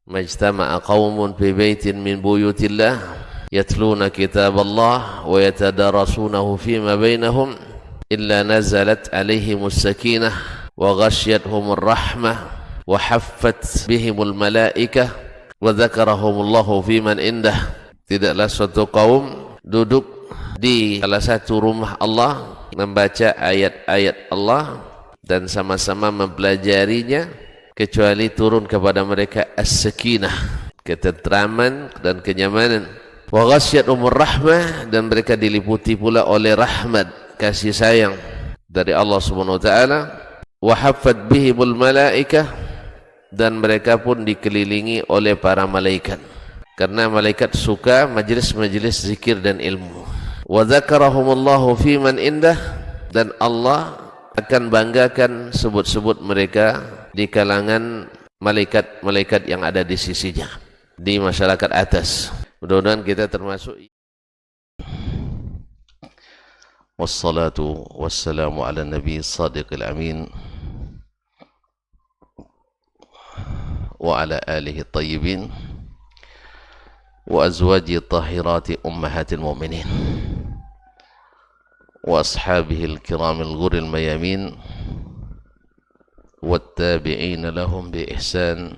majtama'a qaumun fi baitin min buyutillah yatluna kitaballah wa yatadarasunahu fima bainahum illa nazalat alaihimus sakinah wa ghasyiyatuhumur rahmah wa haffat bihimul malaikah wa dzakarahumullahu fiman indah. Tidaklah suatu kaum duduk di salah satu rumah Allah membaca ayat-ayat Allah dan sama-sama mempelajarinya kecuali turun kepada mereka as-sakinah, ketentraman dan kenyamanan, wa ghasyiyatuhumur rahmah, dan mereka diliputi pula oleh rahmat, kasih sayang dari Allah Subhanahu wa taala, wa haffat bihimul malaikah, dan mereka pun dikelilingi oleh para malaikat karena malaikat suka majlis-majlis zikir dan ilmu. Wa dzakarahumullahu fiman indah, dan Allah akan banggakan sebut-sebut mereka di kalangan malaikat-malaikat yang ada di sisinya, di masyarakat atas. Mudah-mudahan kita termasuk. Wassalatu wassalamu ala nabi sadiqil amin wa ala alihi tayyibin wa azwaji tahirati ummahatil mu'minin wa ashabihil kiramil ghuril mayamin wattabi'ina lahum bi ihsan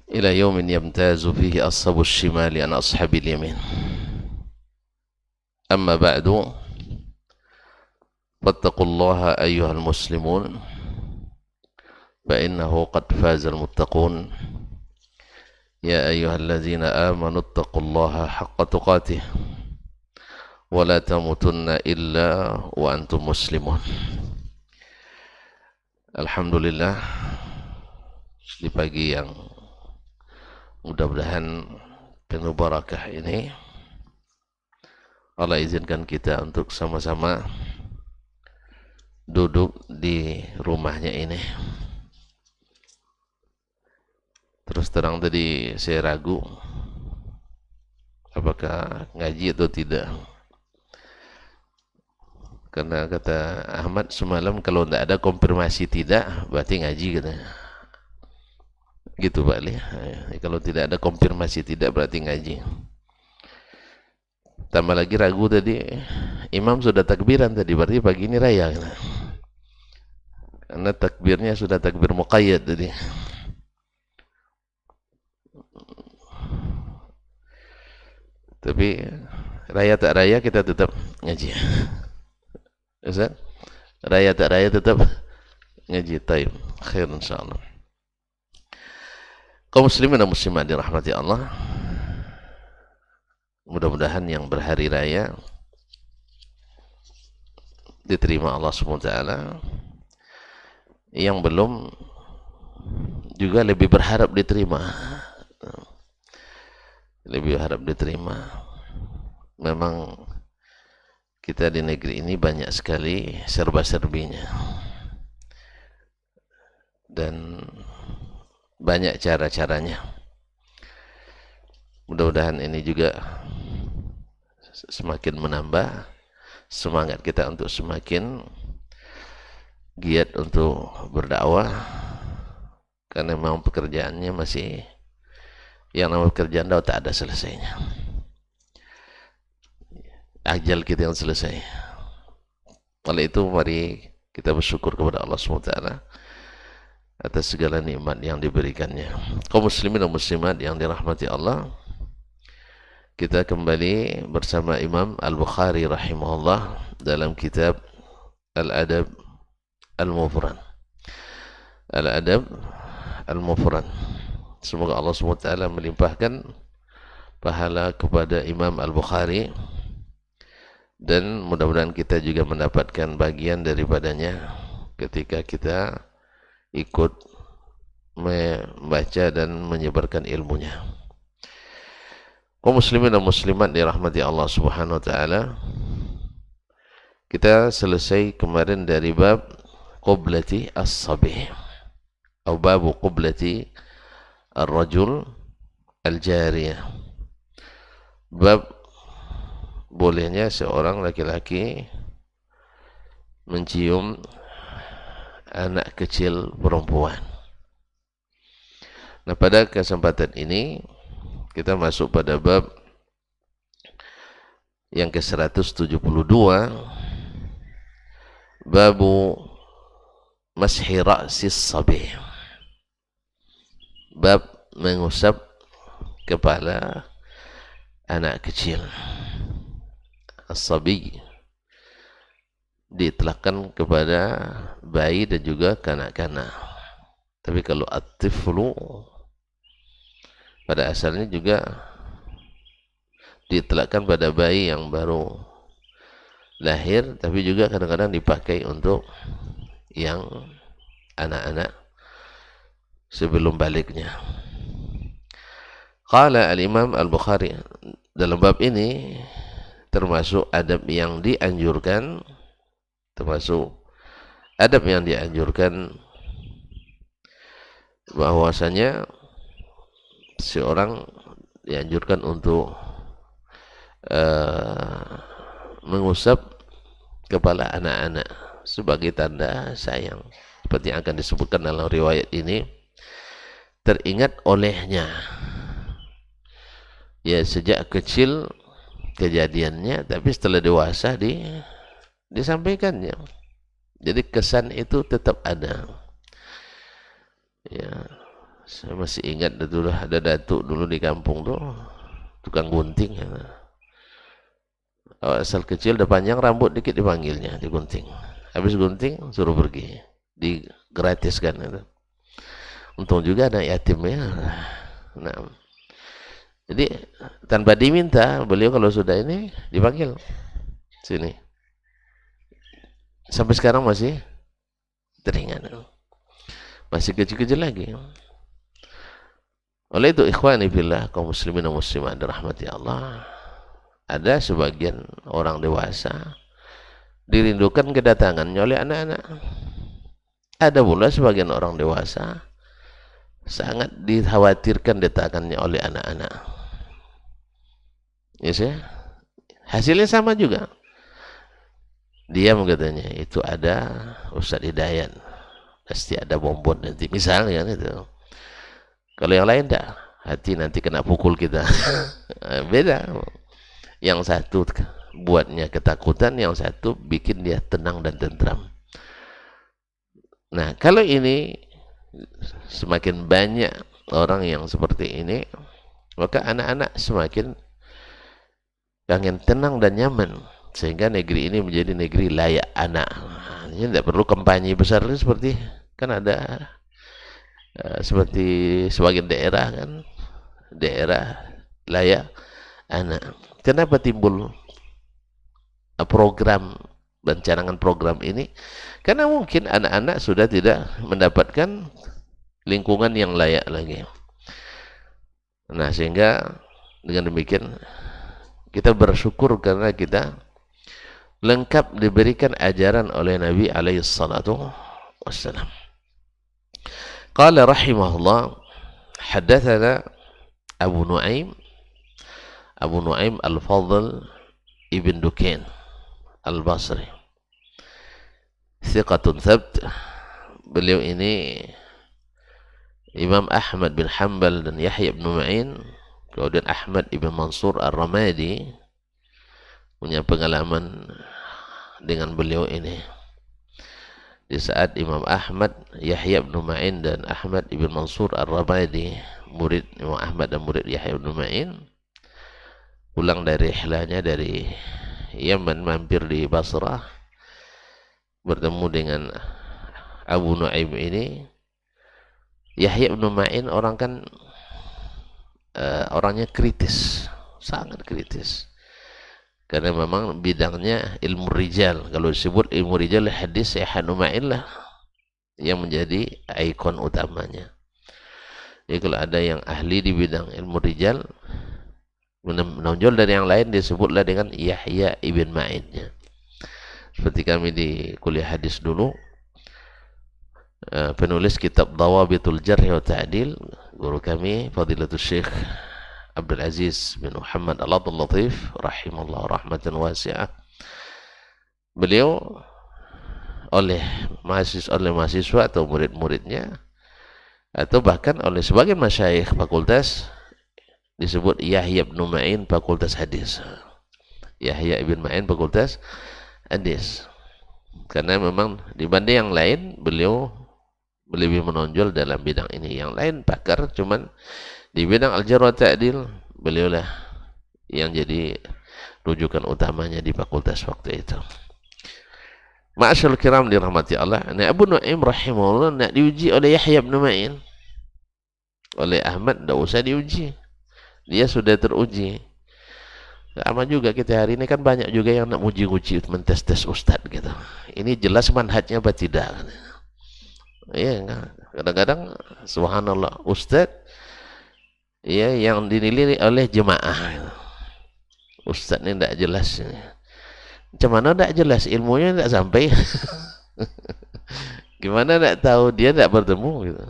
ila yawmin yamtazu fihi ashabus shimali an ashabil yamin. Amma ba'du, fattaqullaha ayyuhal muslimun fa innahu qad fazal muttaqun. Ya ayyuhalladzina amanu ittaqullaha haqqa tuqatih wa la tamutunna illa wa antum muslimun. Alhamdulillah, di pagi yang mudah-mudahan penuh barakah ini, Allah izinkan kita untuk sama-sama duduk di rumahnya ini. Terus terang tadi saya ragu apakah ngaji atau tidak, karena kata Ahmad semalam kalau tidak ada konfirmasi tidak berarti ngaji katanya. Gitu Pak Ali. Kalau tidak ada konfirmasi tidak berarti ngaji. Tambah lagi ragu tadi, imam sudah takbiran tadi, berarti pagi ini raya kan? Karena takbirnya sudah takbir muqayyad tadi. Tapi raya tak raya kita tetap ngaji. Ustaz? Raya tak raya tetap ngaji. Taib. Khair insyaallah. Kaum muslimin dan muslimat dirahmati Allah, mudah-mudahan yang berhari raya diterima Allah SWT. Yang belum juga lebih berharap diterima. Lebih berharap diterima. Memang kita di negeri ini banyak sekali serba-serbinya. Dan banyak cara-caranya. Mudah-mudahan ini juga semakin menambah semangat kita untuk semakin giat untuk berdakwah, karena memang pekerjaannya masih, yang namanya pekerjaan dakwah tak ada selesainya. Ajal kita yang selesai. Oleh itu mari kita bersyukur kepada Allah SWT atas segala nikmat yang diberikannya. Kaum muslimin dan muslimat yang dirahmati Allah, kita kembali bersama Imam Al-Bukhari rahimahullah dalam kitab Al-Adab Al-Mufrad. Al-Adab Al-Mufrad. Semoga Allah SWT melimpahkan pahala kepada Imam Al-Bukhari, dan mudah-mudahan kita juga mendapatkan bagian daripadanya ketika kita ikut membaca dan menyebarkan ilmunya. Kaum muslimin dan muslimat dirahmati Allah Subhanahu wa taala, kita selesai kemarin dari bab qiblati as-sabih atau bab qiblati ar-rajul al-jariyah. Bab bolehnya seorang laki-laki mencium anak kecil perempuan. Nah, pada kesempatan ini kita masuk pada bab yang ke-172, babu mashi ra'sis sabi, bab mengusap kepala anak kecil. As-sabi diitlaqkan kepada bayi dan juga kanak-kanak. Tapi kalau at-tiflu pada asalnya juga diitlaqkan pada bayi yang baru lahir, tapi juga kadang-kadang dipakai untuk yang anak-anak sebelum baliknya. Qala al-Imam Al-Bukhari, dalam bab ini termasuk adab yang dianjurkan, bahwasanya seorang dianjurkan untuk mengusap kepala anak-anak sebagai tanda sayang, seperti yang akan disebutkan dalam riwayat ini. Teringat olehnya, ya sejak kecil kejadiannya, tapi setelah dewasa disampaikannya. Jadi kesan itu tetap ada. Ya, saya masih ingat dulu ada datuk dulu di kampung tuh, tukang gunting. Ya. Asal kecil udah panjang rambut dikit dipanggilnya, digunting. Habis gunting suruh pergi, digratiskan itu. Untung juga anak yatim ya. Nah, jadi tanpa diminta, beliau kalau sudah ini dipanggil sini. Sampai sekarang masih teringat, masih kecil-kecil lagi. Oleh itu ikhwani fillah, kaum muslimin dan muslimat dirahmati Allah, ada sebagian orang dewasa dirindukan kedatangannya oleh anak-anak. Ada pula sebagian orang dewasa sangat dikhawatirkan datangannya oleh anak-anak. Yes, ya? Hasilnya sama juga. Diam katanya, itu ada Ustaz Hidayat, pasti ada bonbon nanti misalnya kan itu. Kalau yang lain enggak, hati nanti kena pukul kita. Beda. Yang satu buatnya ketakutan, yang satu bikin dia tenang dan tentram. Nah, kalau ini semakin banyak orang yang seperti ini, maka anak-anak semakin pengen tenang dan nyaman, sehingga negeri ini menjadi negeri layak anak. Ini tidak perlu kampanye besar seperti kan ada seperti sebagian daerah kan, daerah layak anak. Kenapa timbul program dan cadangan program ini? Karena mungkin anak-anak sudah tidak mendapatkan lingkungan yang layak lagi. Nah, sehingga dengan demikian kita bersyukur karena kita lengkap diberikan ajaran oleh Nabi alaihi salatu wassalam. Qala rahimahullah, haddatsana Abu Nuaim Al-Fadl ibn Dukain Al-Basri, thiqatun thabt. Beliau ini Imam Ahmad bin Hanbal dan Yahya bin Ma'in, kemudian Ahmad ibn Mansur Ar-Ramadi punya pengalaman dengan beliau ini. Di saat Imam Ahmad, Yahya bin Ma'in dan Ahmad ibn Mansur Ar-Ramadi, murid Imam Ahmad dan murid Yahya bin Ma'in, pulang dari rihlahnya dari Yaman, mampir di Basrah, bertemu dengan Abu Nuaim ini. Yahya bin Ma'in orangnya kritis, sangat kritis, karena memang bidangnya ilmu rijal. Kalau disebut ilmu rijal hadis, Yahya bin Ma'in lah yang menjadi ikon utamanya. Jadi kalau ada yang ahli di bidang ilmu rijal menonjol dari yang lain, disebutlah dengan Yahya ibn Ma'in. Seperti kami di kuliah hadis dulu, penulis kitab Dawabitul Jarh wa Ta'dil, guru kami Fadilatul Syekh Abdul Aziz bin Muhammad Al-Abdul Latif rahimahullah rahmatan wasi'ah. Beliau oleh mahasiswa atau murid-muridnya atau bahkan oleh sebagian masyayikh fakultas disebut Yahya bin Ma'in fakultas hadis. Yahya bin Ma'in fakultas hadis. Karena memang dibanding yang lain beliau lebih menonjol dalam bidang ini. Yang lain pakar, cuman di bidang al-jarh wa ta'dil beliaulah yang jadi rujukan utamanya di fakultas waktu itu. Ma'asyarul kiram dirahmati Allah. Nah, Abu Nu'aim rahimahullah nak diuji oleh Yahya bin Ma'in. Oleh Ahmad tidak usah diuji. Dia sudah teruji. Sama juga kita hari ini kan banyak juga yang nak uji-uji mentes-tes ustad gitu. Ini jelas manhajnya apa tidak. Iya, kadang-kadang subhanallah ustad ya yang dinilai oleh jemaah. Ustad ini tidak jelas. Macam mana tidak jelas, ilmunya tidak sampai. Gimana tidak tahu, dia tidak bertemu gitu.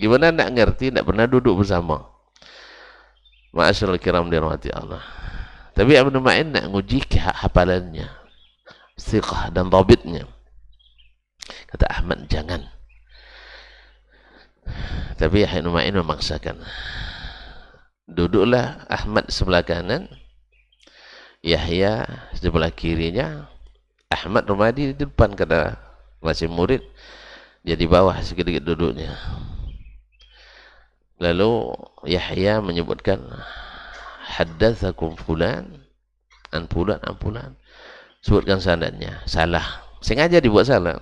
Gimana tidak ngerti, tidak pernah duduk bersama. Ma'asyarul kiram dirahmati Allah. Tapi Abu Nu'aim nak nguji hafalannya, siqah dan dhabitnya. Kata Ahmad jangan. Tapi Yahya bin Ma'in memaksakan. Duduklah Ahmad sebelah kanan, Yahya sebelah kirinya, Ahmad Rumadi di depan kata masih murid, dia di bawah sedikit duduknya. Lalu Yahya menyebutkan haddatsakum fulan an fulan an fulan, sebutkan sanadnya, salah, sengaja dibuat salah.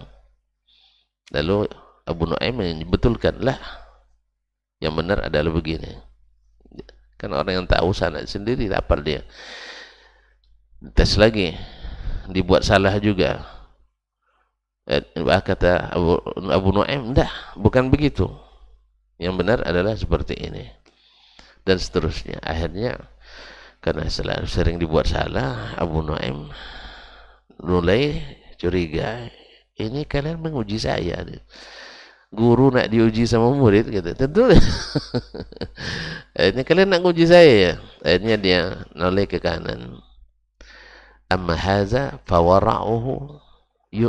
Lalu Abu Nu'aim membetulkan, lah yang benar adalah begini. Kan orang yang tahu sanad sendiri hafal dia. Tes lagi, dibuat salah juga. Kata Abu Nu'aim, enggak, bukan begitu. Yang benar adalah seperti ini. Dan seterusnya. Akhirnya karena sering dibuat salah, Abu Nu'aim mulai curiga, ini kalian menguji saya. Guru nak diuji sama murid gitu. Tentu. Ini kalian nak uji saya ya. Akhirnya dia noleh ke kanan. Amma hadza fawara'uhu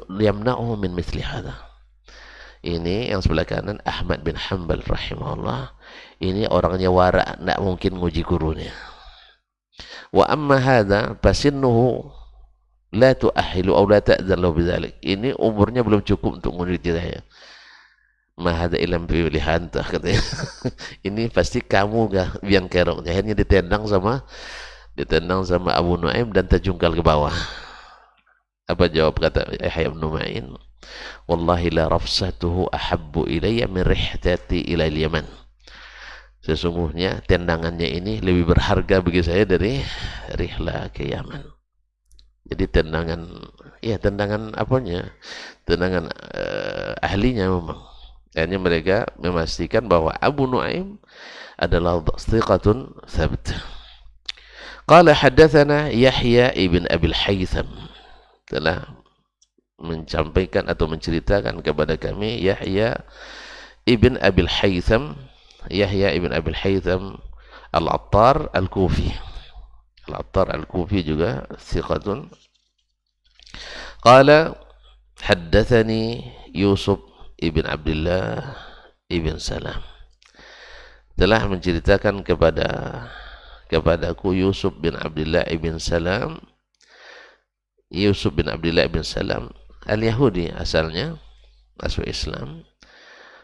yamna'uhu min mithli hadza. Ini yang sebelah kanan Ahmad bin Hanbal rahimahullah. Ini orangnya wara, tidak mungkin nguji gurunya. Wa amma hadza fasinnuhu la tu'ahhilu aw la ta'dzan lahu bidzalik. Ini umurnya belum cukup untuk nguji saya. Ma hadza ilm pilihan tah katanya. Ini pasti kamu yang kerok. Akhirnya ditendang sama Abu Nu'aim dan terjungkal ke bawah. Apa jawab kata Yahya bin Ma'in? Wallahi la rafsatuhu ahabbu ilayya min rihtati ila al-Yaman. Sesungguhnya tendangannya ini lebih berharga bagi saya dari rihla ke Yaman. Jadi tendangan apanya? Tendangan ahlinya memang. Akhirnya mereka memastikan bahwa Abu Nu'aim adalah thiqatun thabt. Qala haddatsana Yahya ibn Abil Haytham, telah menyampaikan atau menceritakan kepada kami Yahya ibn Abil Haytham, Yahya ibn Abil Haytham Al-Attar Al-Kufi. Al-Attar Al-Kufi juga thiqatun. Qala haddatsani Yusuf ibn Abdullah ibn Salam, telah menceritakan kepadaku Yusuf bin Abdullah ibn Salam. Yusuf bin Abdullah ibn Salam al-Yahudi asalnya, masuk Islam.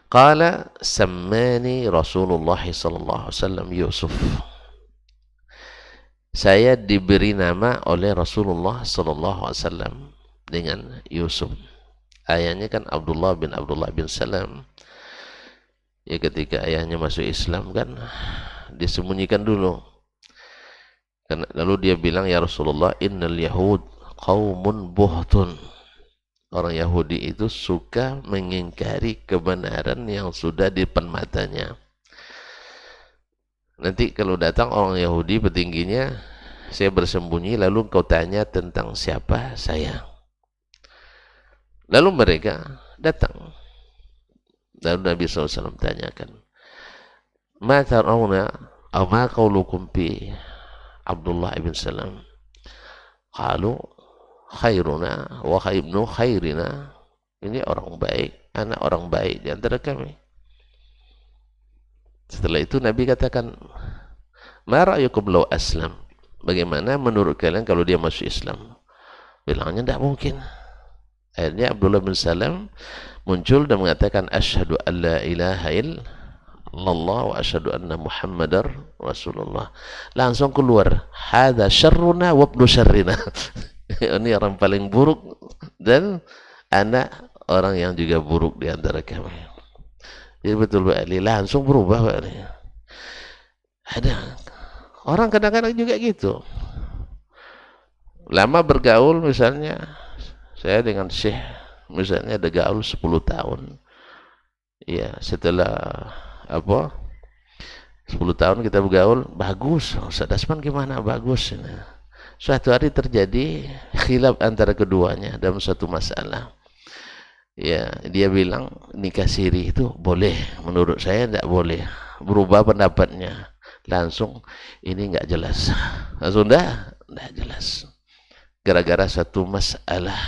Qala sammani Rasulullah sallallahu alaihi wasallam Yusuf. Saya diberi nama oleh Rasulullah sallallahu alaihi wasallam dengan Yusuf. Ayahnya kan Abdullah bin Salam. Ya, ketika ayahnya masuk Islam kan disembunyikan dulu. Lalu dia bilang, ya Rasulullah, innal yahud qaumun buhtun. Orang Yahudi itu suka mengingkari kebenaran yang sudah di depan matanya. Nanti kalau datang orang Yahudi petingginya, saya bersembunyi, lalu kau tanya tentang siapa saya. Lalu mereka datang. Lalu Nabi SAW tanyakan, ma tarawna aw ma qawlukum bi Abdullah ibn Salam? Qalu khairuna wa ibnu khairina. Ini orang baik, anak orang baik di antara kami. Setelah itu Nabi katakan, ma ra'yukum law aslam, bagaimana menurut kalian kalau dia masuk Islam? Bilangnya tidak mungkin. Akhirnya Abdullah bin Salam muncul dan mengatakan, asyhadu an la ilaha illallah wa asyhadu anna muhammadar rasulullah. Langsung keluar, hadza syarruna wa ibnu syarrina. Ini orang paling buruk dan anak orang yang juga buruk di antara kami. Jadi betul Pak Ali, langsung berubah Pak Ali. Ada orang kadang-kadang juga gitu. Lama bergaul, misalnya saya dengan Syekh misalnya ada gaul 10 tahun. Ya, setelah 10 tahun kita bergaul, bagus. Ustaz Dasman gimana? Bagus. Suatu hari terjadi khilaf antara keduanya dalam suatu masalah. Ya, dia bilang nikah siri itu boleh, menurut saya tidak boleh. Berubah pendapatnya. Langsung ini enggak jelas. Langsung enggak jelas. Gara-gara satu masalah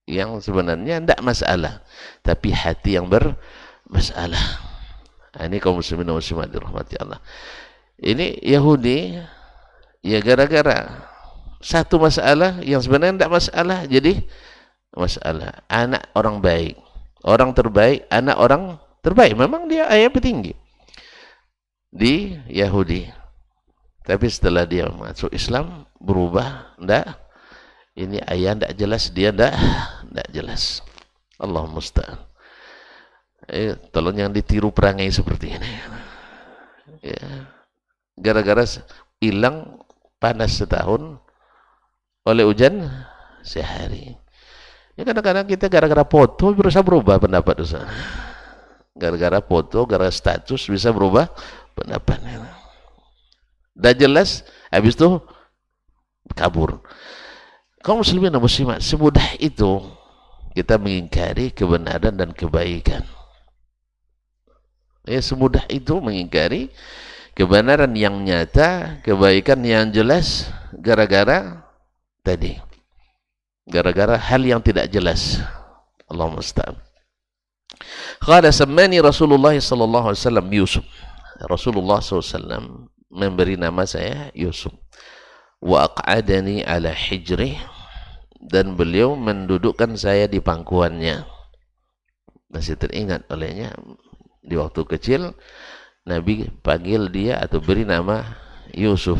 yang sebenarnya tidak masalah, tapi hati yang bermasalah. Ini kaum muslimin dan muslimat dirahmati Allah. Ini Yahudi, ya gara-gara satu masalah yang sebenarnya tidak masalah, jadi masalah. Anak orang baik, orang terbaik, anak orang terbaik. Memang dia ayah petinggi di Yahudi. Tapi setelah dia masuk Islam, berubah. Tidak. Ini ayah tidak jelas, dia tidak jelas. Allahumma musta'an. Tolong jangan ditiru perangai seperti ini. Ya. Gara-gara hilang panas setahun oleh hujan sehari. Ya, kadang-kadang kita gara-gara foto berusaha berubah pendapat Ustaz. Gara-gara foto, gara-gara status bisa berubah pendapatnya. Dah jelas, habis itu kabur. Kaum muslimin dan muslimat, semudah itu kita mengingkari kebenaran dan kebaikan. Ya, semudah itu mengingkari kebenaran yang nyata, kebaikan yang jelas, gara-gara tadi. Gara-gara hal yang tidak jelas. Allahumma musta'an. Qala sammani Rasulullah sallallahu alaihi wasallam Yusuf. Rasulullah SAW memberi nama saya Yusuf. Wa aq'adani ala hijri, dan beliau mendudukkan saya di pangkuannya. Masih teringat olehnya di waktu kecil Nabi panggil dia atau beri nama Yusuf.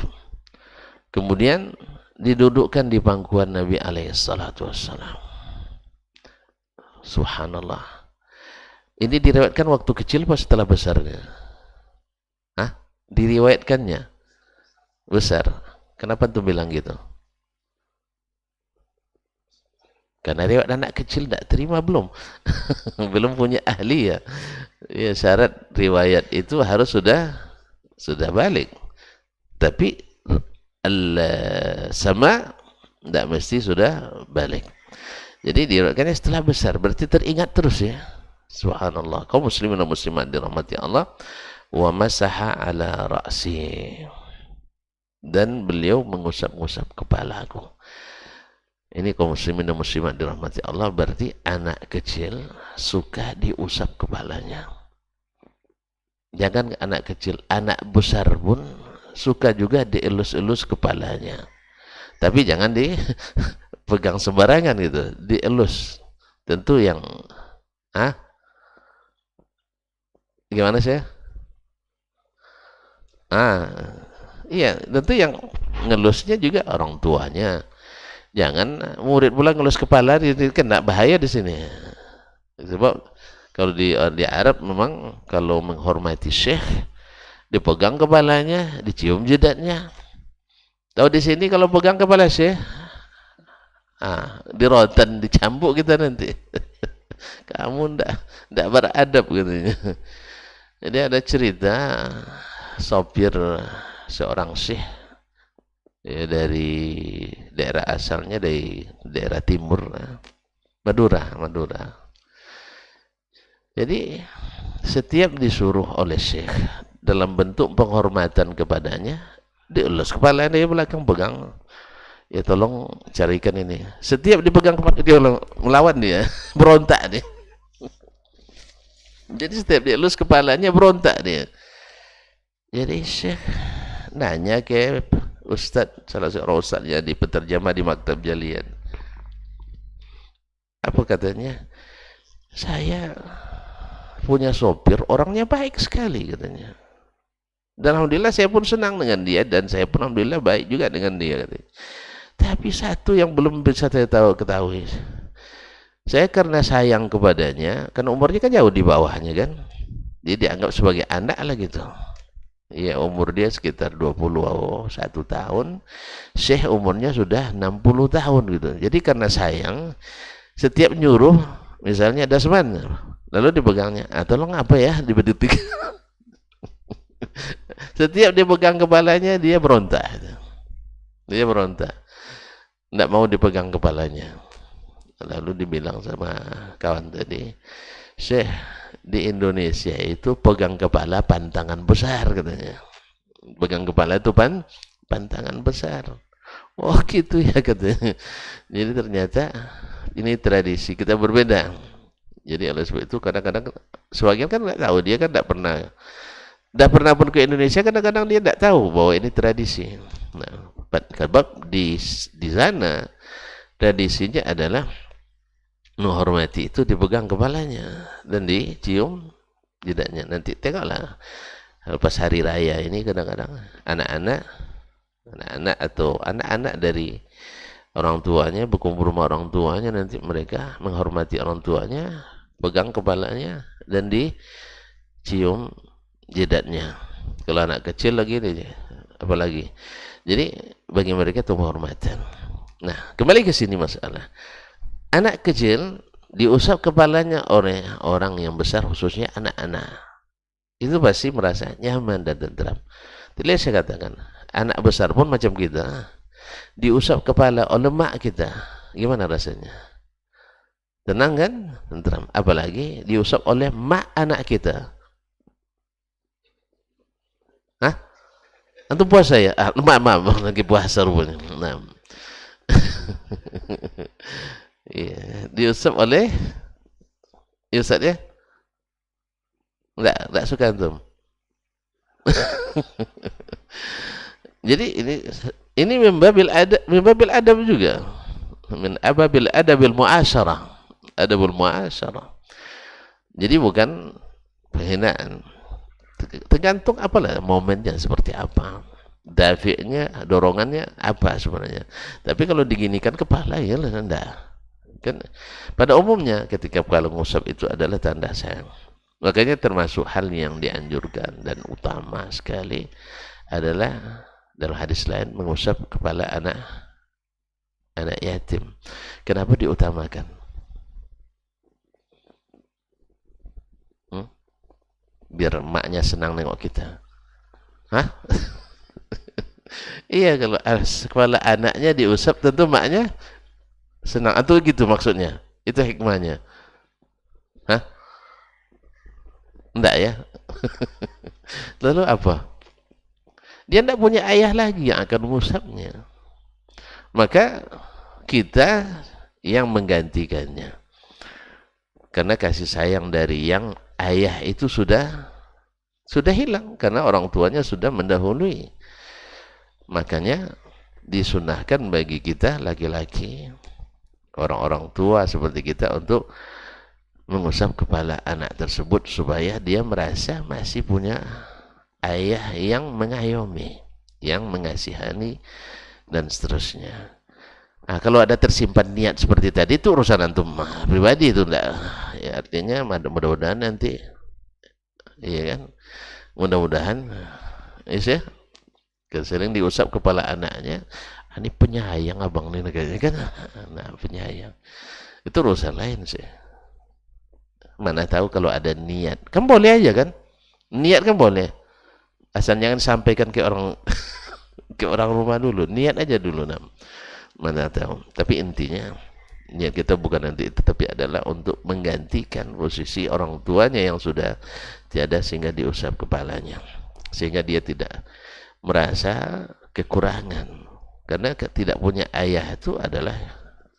Kemudian didudukkan di pangkuan Nabi alaihi salatu wassalam. Subhanallah. Ini diriwayatkan waktu kecil pas setelah besarnya? Hah? Diriwayatkannya besar. Kenapa tuh bilang gitu? Karena riwayat anak kecil tidak terima belum. Belum punya ahli ya. Ya, syarat riwayat itu harus sudah balik. Tapi sama tidak mesti sudah balik. Jadi diriwayatkannya setelah besar, berarti teringat terus ya. Subhanallah. Kaum muslimin dan muslimat dirahmati Allah. Wa masaha ala ra'si, dan beliau mengusap-ngusap kepalaku. Ini kaum muslimin dan muslimat dirahmati Allah, berarti anak kecil suka diusap kepalanya. Jangan anak kecil, anak besar pun suka juga dielus-elus kepalanya. Tapi jangan dipegang sembarangan gitu, dielus. Tentu yang gimana sih? Iya, tentu yang ngelusnya juga orang tuanya. Jangan murid pula ngelus kepala, kena bahaya di sini. Sebab kalau di Arab memang kalau menghormati syekh, dipegang kepalanya, dicium jidatnya. Tahu di sini kalau pegang kepala syekh, dirotan, dicambuk kita nanti. Kamu ndak beradab katanya. Jadi ada cerita sopir seorang syekh ya, dari daerah asalnya dari daerah timur Madura. Jadi setiap disuruh oleh syekh dalam bentuk penghormatan kepadanya, dielus kepala dia belakang pegang, ya tolong carikan ini. Setiap dipegang kepala dia melawan dia, berontak dia. Jadi setiap dielus kepalanya berontak dia. Jadi Syekh nanya ke Ustadz, salah seorang ustadznya di penerjemah di Maktab Jalian. Apa katanya? Saya punya sopir, orangnya baik sekali katanya. Dan alhamdulillah saya pun senang dengan dia, dan saya pun alhamdulillah baik juga dengan dia katanya. Tapi satu yang belum bisa saya ketahui, saya karena sayang kepadanya, karena umurnya kan jauh di bawahnya kan, jadi dianggap sebagai anak lah gitu. Ya, umur dia sekitar 21 tahun, Syekh umurnya sudah 60 tahun gitu. Jadi karena sayang, setiap nyuruh, misalnya Dasman, lalu dipegangnya, tolong apa ya, dibedetik. Setiap dia pegang kepalanya, dia berontak. Dia berontak. Tidak mau dipegang kepalanya. Lalu dibilang sama kawan tadi, Syekh, di Indonesia itu pegang kepala pantangan besar katanya. Pegang kepala itu pantangan besar. Oh gitu ya katanya. Jadi ternyata ini tradisi kita berbeda. Jadi oleh sebab itu kadang-kadang sebagian kan nggak tahu, dia kan tidak pernah pun ke Indonesia, kadang-kadang dia tidak tahu bahwa ini tradisi. Nah, sebab di sana tradisinya adalah menghormati itu dipegang kepalanya dan dicium jidatnya. Nanti tengoklah lepas hari raya ini kadang-kadang anak-anak atau anak-anak dari orang tuanya berkumpul rumah orang tuanya, nanti mereka menghormati orang tuanya, pegang kepalanya dan dicium jidatnya. Kalau anak kecil lagi apalagi. Jadi bagi mereka itu penghormatan. Nah, kembali ke sini masalah. Anak kecil diusap kepalanya oleh orang yang besar, khususnya anak-anak. Itu pasti merasa nyaman dan tentram. Tidak, saya katakan, anak besar pun macam kita, diusap kepala oleh mak kita, gimana rasanya? Tenang kan? Tentram. Apalagi diusap oleh mak anak kita. Hah? Antum puasa ya? Maaf, lagi puasa rupanya. Nah. Iya, diusap oleh Ustaz ya? Enggak suka antum. Jadi ini mimbabil adab juga. Min ababil adabil muasyarah. Adabul muasyarah. Jadi bukan penghinaan. Tergantung apalah momennya seperti apa. Dafi'nya, dorongannya apa sebenarnya. Tapi kalau diginikan kepala ya lah enggak. Kan pada umumnya ketika kalau ngusap itu adalah tanda sayang. Makanya termasuk hal yang dianjurkan dan utama sekali adalah dalam hadis lain mengusap kepala anak yatim. Kenapa diutamakan? Biar emaknya senang nengok kita. Hah? Iya, kalau kepala anaknya diusap tentu maknya senang. Atau gitu maksudnya? Itu hikmahnya. Hah? Enggak ya? Lalu apa? Dia tidak punya ayah lagi yang akan mengusapnya. Maka kita yang menggantikannya. Karena kasih sayang dari yang ayah itu sudah hilang. Karena orang tuanya sudah mendahului. Makanya disunahkan bagi kita laki-laki, orang-orang tua seperti kita, untuk mengusap kepala anak tersebut supaya dia merasa masih punya ayah yang mengayomi, yang mengasihani dan seterusnya. Nah, kalau ada tersimpan niat seperti tadi itu urusan antum pribadi, itu enggak. Ya, artinya mudah-mudahan nanti, iya kan, mudah-mudahan ya, sering diusap kepala anaknya, ini penyayang abang ini kayaknya kan. Nah, penyayang itu urusan lain sih. Mana tahu kalau ada niat, kan boleh aja kan, niat kan boleh, asal jangan sampaikan ke orang ke orang rumah dulu, niat aja dulu. Nah, mana tahu. Tapi intinya niat kita bukan nanti itu, tapi adalah untuk menggantikan posisi orang tuanya yang sudah tiada, sehingga diusap kepalanya, sehingga dia tidak merasa kekurangan. Karena tidak punya ayah itu adalah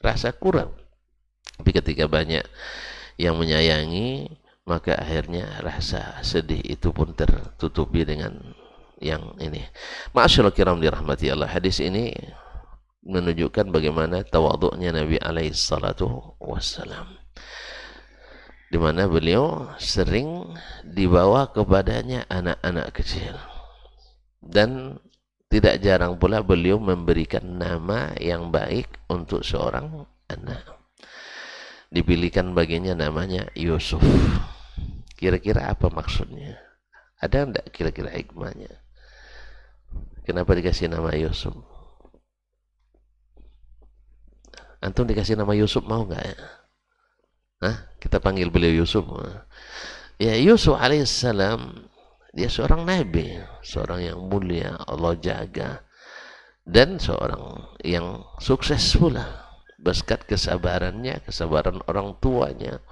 rasa kurang. Tapi ketika banyak yang menyayangi, maka akhirnya rasa sedih itu pun tertutupi dengan yang ini. Ma'asyiral kiram dirahmati Allah, hadis ini menunjukkan bagaimana tawadhu'nya Nabi alaihi salatu wassalam, di mana beliau sering dibawa kepadanya anak-anak kecil, dan tidak jarang pula beliau memberikan nama yang baik untuk seorang anak. Dipilihkan baginya namanya Yusuf. Kira-kira apa maksudnya? Ada enggak kira-kira hikmahnya? Kenapa dikasih nama Yusuf? Antum dikasih nama Yusuf mau nggak ya? Hah? Kita panggil beliau Yusuf. Ya, Yusuf alaihissalam, dia seorang nabi, seorang yang mulia, Allah jaga, dan seorang yang sukses pula. Berkat kesabarannya, kesabaran orang tuanya,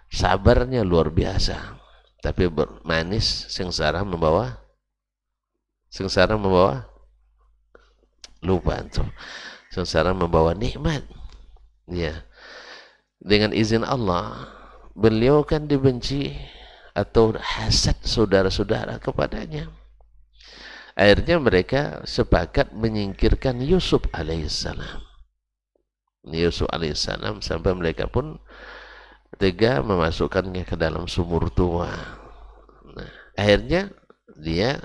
sabarnya luar biasa. Tapi manis, sengsara membawa lupa antum. Sengsara membawa nikmat. Ya. Dengan izin Allah, beliau kan dibenci atau hasad saudara-saudara kepadanya. Akhirnya mereka sepakat menyingkirkan Yusuf alaihissalam. Yusuf alaihissalam sampai mereka pun tega memasukkannya ke dalam sumur tua. Nah, akhirnya dia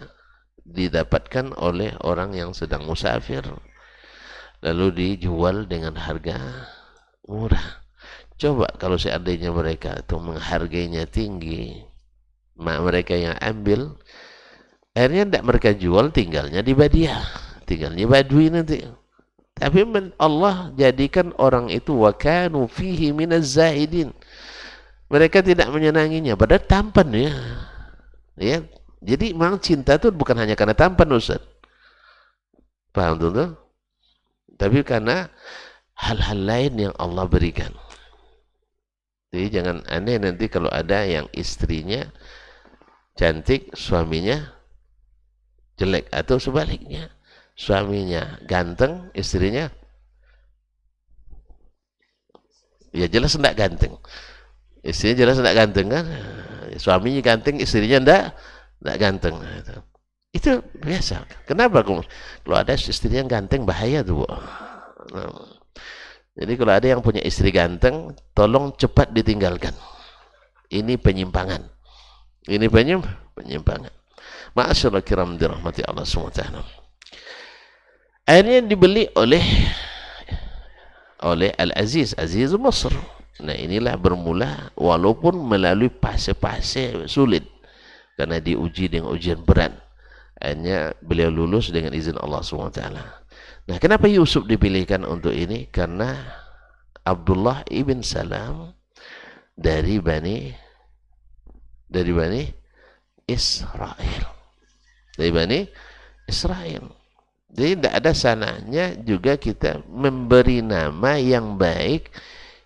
didapatkan oleh orang yang sedang musafir, lalu dijual dengan harga murah. Coba kalau seandainya mereka itu menghargainya tinggi, mereka yang ambil, akhirnya tidak mereka jual, tinggalnya di Badiah, tinggalnya Badui nanti. Tapi Allah jadikan orang itu wa kanu fihi minaz zahidin. Mereka tidak menyenanginya, padahal tampan ya. Ya, jadi memang cinta itu bukan hanya karena tampan, Ustaz. Paham tuh? Tapi karena hal-hal lain yang Allah berikan. Jadi jangan aneh nanti kalau ada yang istrinya cantik, suaminya jelek, atau sebaliknya, suaminya ganteng, istrinya ya jelas tidak ganteng. Istrinya jelas tidak ganteng kan, suaminya ganteng, istrinya tidak ganteng. Itu biasa. Kenapa? Kalau ada istrinya ganteng bahaya tuh, Bu. Nah, jadi kalau ada yang punya istri ganteng, tolong cepat ditinggalkan. Ini penyimpangan. Ini penyimpangan. Ma'asyiral kiram dirahmati Allah SWT. Akhirnya dibeli oleh Al-Aziz, Aziz Masr. Nah, inilah bermula, walaupun melalui fase-fase sulit, karena diuji dengan ujian berat. Akhirnya beliau lulus dengan izin Allah SWT. Nah, kenapa Yusuf dipilihkan untuk ini? Karena Abdullah ibn Salam dari Bani Israel. Dari Bani Israel. Jadi tidak ada salahnya juga kita memberi nama yang baik,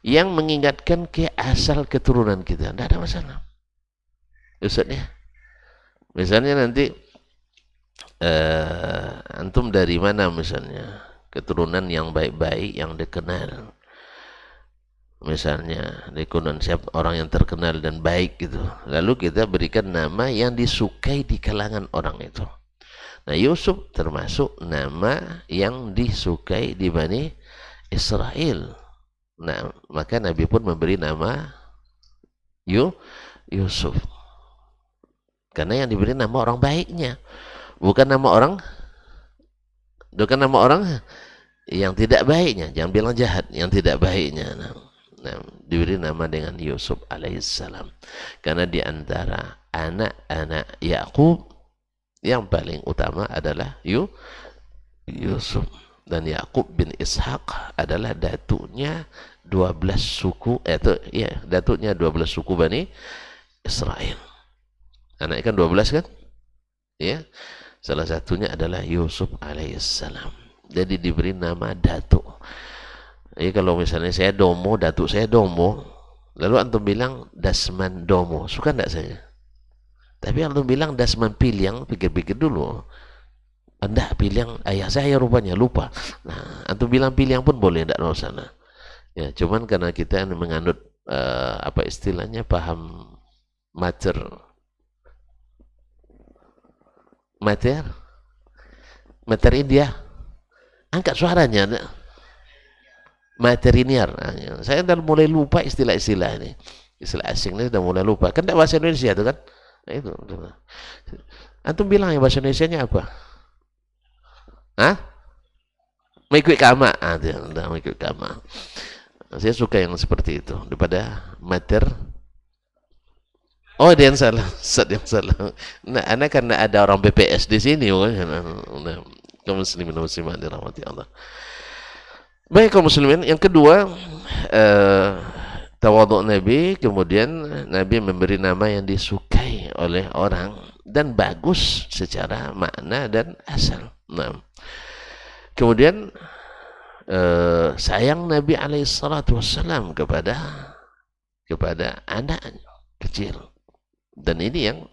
yang mengingatkan ke asal keturunan kita. Tidak ada masalah. Ustaznya, misalnya nanti antum dari mana misalnya, keturunan yang baik-baik yang dikenal, misalnya keturunan siapa, orang yang terkenal dan baik gitu, lalu kita berikan nama yang disukai di kalangan orang itu. Nah, Yusuf termasuk nama yang disukai di Bani Israel. Nah, maka Nabi pun memberi nama Yusuf, karena yang diberi nama orang baiknya, bukan nama orang yang tidak baiknya. Jangan bilang jahat, yang tidak baiknya. Nah, diberi nama dengan Yusuf alaihissalam, karena di antara anak-anak Yakub yang paling utama adalah Yusuf, dan Yakub bin Ishaq adalah datuknya 12 suku, datuknya 12 suku Bani Israel. Anaknya kan 12 kan? Ya. Salah satunya adalah Yusuf alaihissalam. Jadi diberi nama datuk. Jadi kalau misalnya saya Domo, datuk saya Domo, lalu antum bilang Dasman Domo, suka enggak saya? Tapi antum bilang Dasman Piliang, pikir-pikir dulu. Anda Piliang ayah saya rupanya, lupa. Nah, antum bilang Piliang pun boleh, enggak masalah. Ya, cuman karena kita menganut apa istilahnya, paham mater materi dia, angkat suaranya, materiniar. Saya udah mulai lupa istilah-istilah ini, istilah asing ini udah mulai lupa. Kan bahasa Indonesia itu kan, nah, itu. Antum bilang ya bahasa Indonesia-nya apa? Hah? Mengikut kama, udah mengikut kama. Saya suka yang seperti itu daripada mater. Oh, dia yang salah, Ustaz yang salah. Nah, anak karena ada orang BPS di sini, kaum muslimin dan muslimat dirahmati Allah. Baik kaum muslimin, yang kedua tawadhu Nabi, kemudian Nabi memberi nama yang disukai oleh orang dan bagus secara makna dan asal. Nah, kemudian sayang Nabi alaihissalatu wassalam kepada anak kecil. Dan ini yang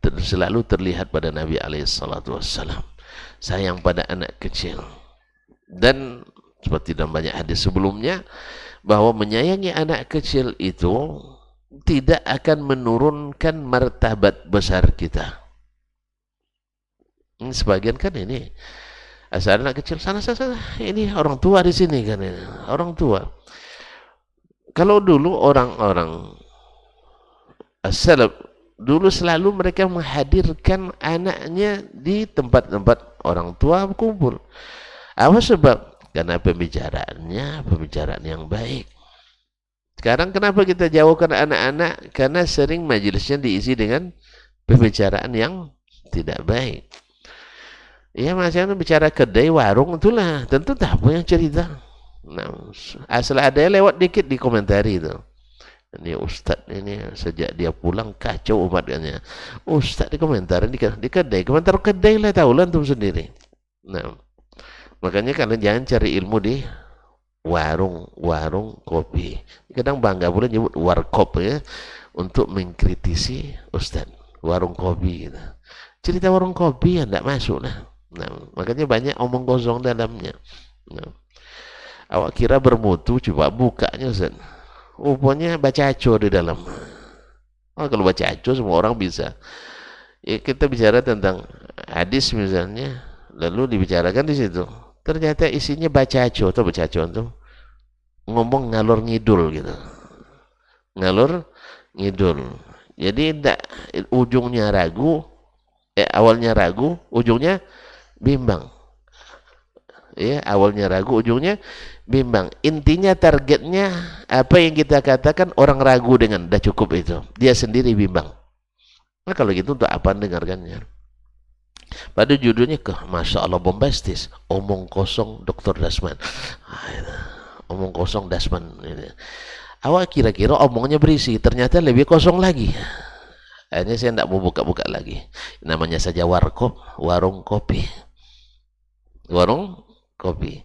selalu terlihat pada Nabi alaihissalatu wassalam, sayang pada anak kecil. Dan seperti dalam banyak hadis sebelumnya, bahwa menyayangi anak kecil itu tidak akan menurunkan martabat besar kita. Ini sebagian kan ini asal anak kecil sana, ini orang tua di sini kan, ini orang tua. Kalau dulu orang-orang as-salaf dulu selalu mereka menghadirkan anaknya di tempat-tempat orang tua berkumpul. Apa sebab? Karena pembicaraan yang baik. Sekarang kenapa kita jauhkan anak-anak? Karena sering majelisnya diisi dengan pembicaraan yang tidak baik. Ya, maksudnya bicara kedai, warung, itulah tentu tak punya cerita. Nah, asal ada yang lewat dikit di komentari itu. Ini Ustaz ini sejak dia pulang kacau umatnya. Ustaz di komentar di kedai, komentar kedai lah, tahu lah antum sendiri. Nah, makanya kalian jangan cari ilmu di warung kopi. Kadang bangga boleh nyebut warkop ya, untuk mengkritisi Ustaz warung kopi gitu. Cerita warung kopi ya tidak masuk lah. Nah, makanya banyak omong kosong dalamnya. Nah, awak kira bermutu, coba bukanya Ustaz. Rupanya baca aco di dalam. Oh, kalau baca aco semua orang bisa. Ya, kita bicara tentang hadis misalnya, lalu dibicarakan di situ. Ternyata isinya baca aco. Atau baca aco itu ngomong ngalor ngidul gitu. Ngalor ngidul. Jadi ujungnya ragu, awalnya ragu, ujungnya bimbang. Ya, awalnya ragu, ujungnya bimbang. Intinya targetnya apa yang kita katakan orang ragu dengan, dah cukup itu. Dia sendiri bimbang. Nah, kalau gitu untuk apa dengarkannya? Pada judulnya Masya Allah bombastis, omong kosong Dr. Dasman. Omong kosong Dasman. Awak kira-kira omongnya berisi, ternyata lebih kosong lagi. Akhirnya saya tidak mau buka-buka lagi. Namanya saja warkop, warung kopi. Warung kopi.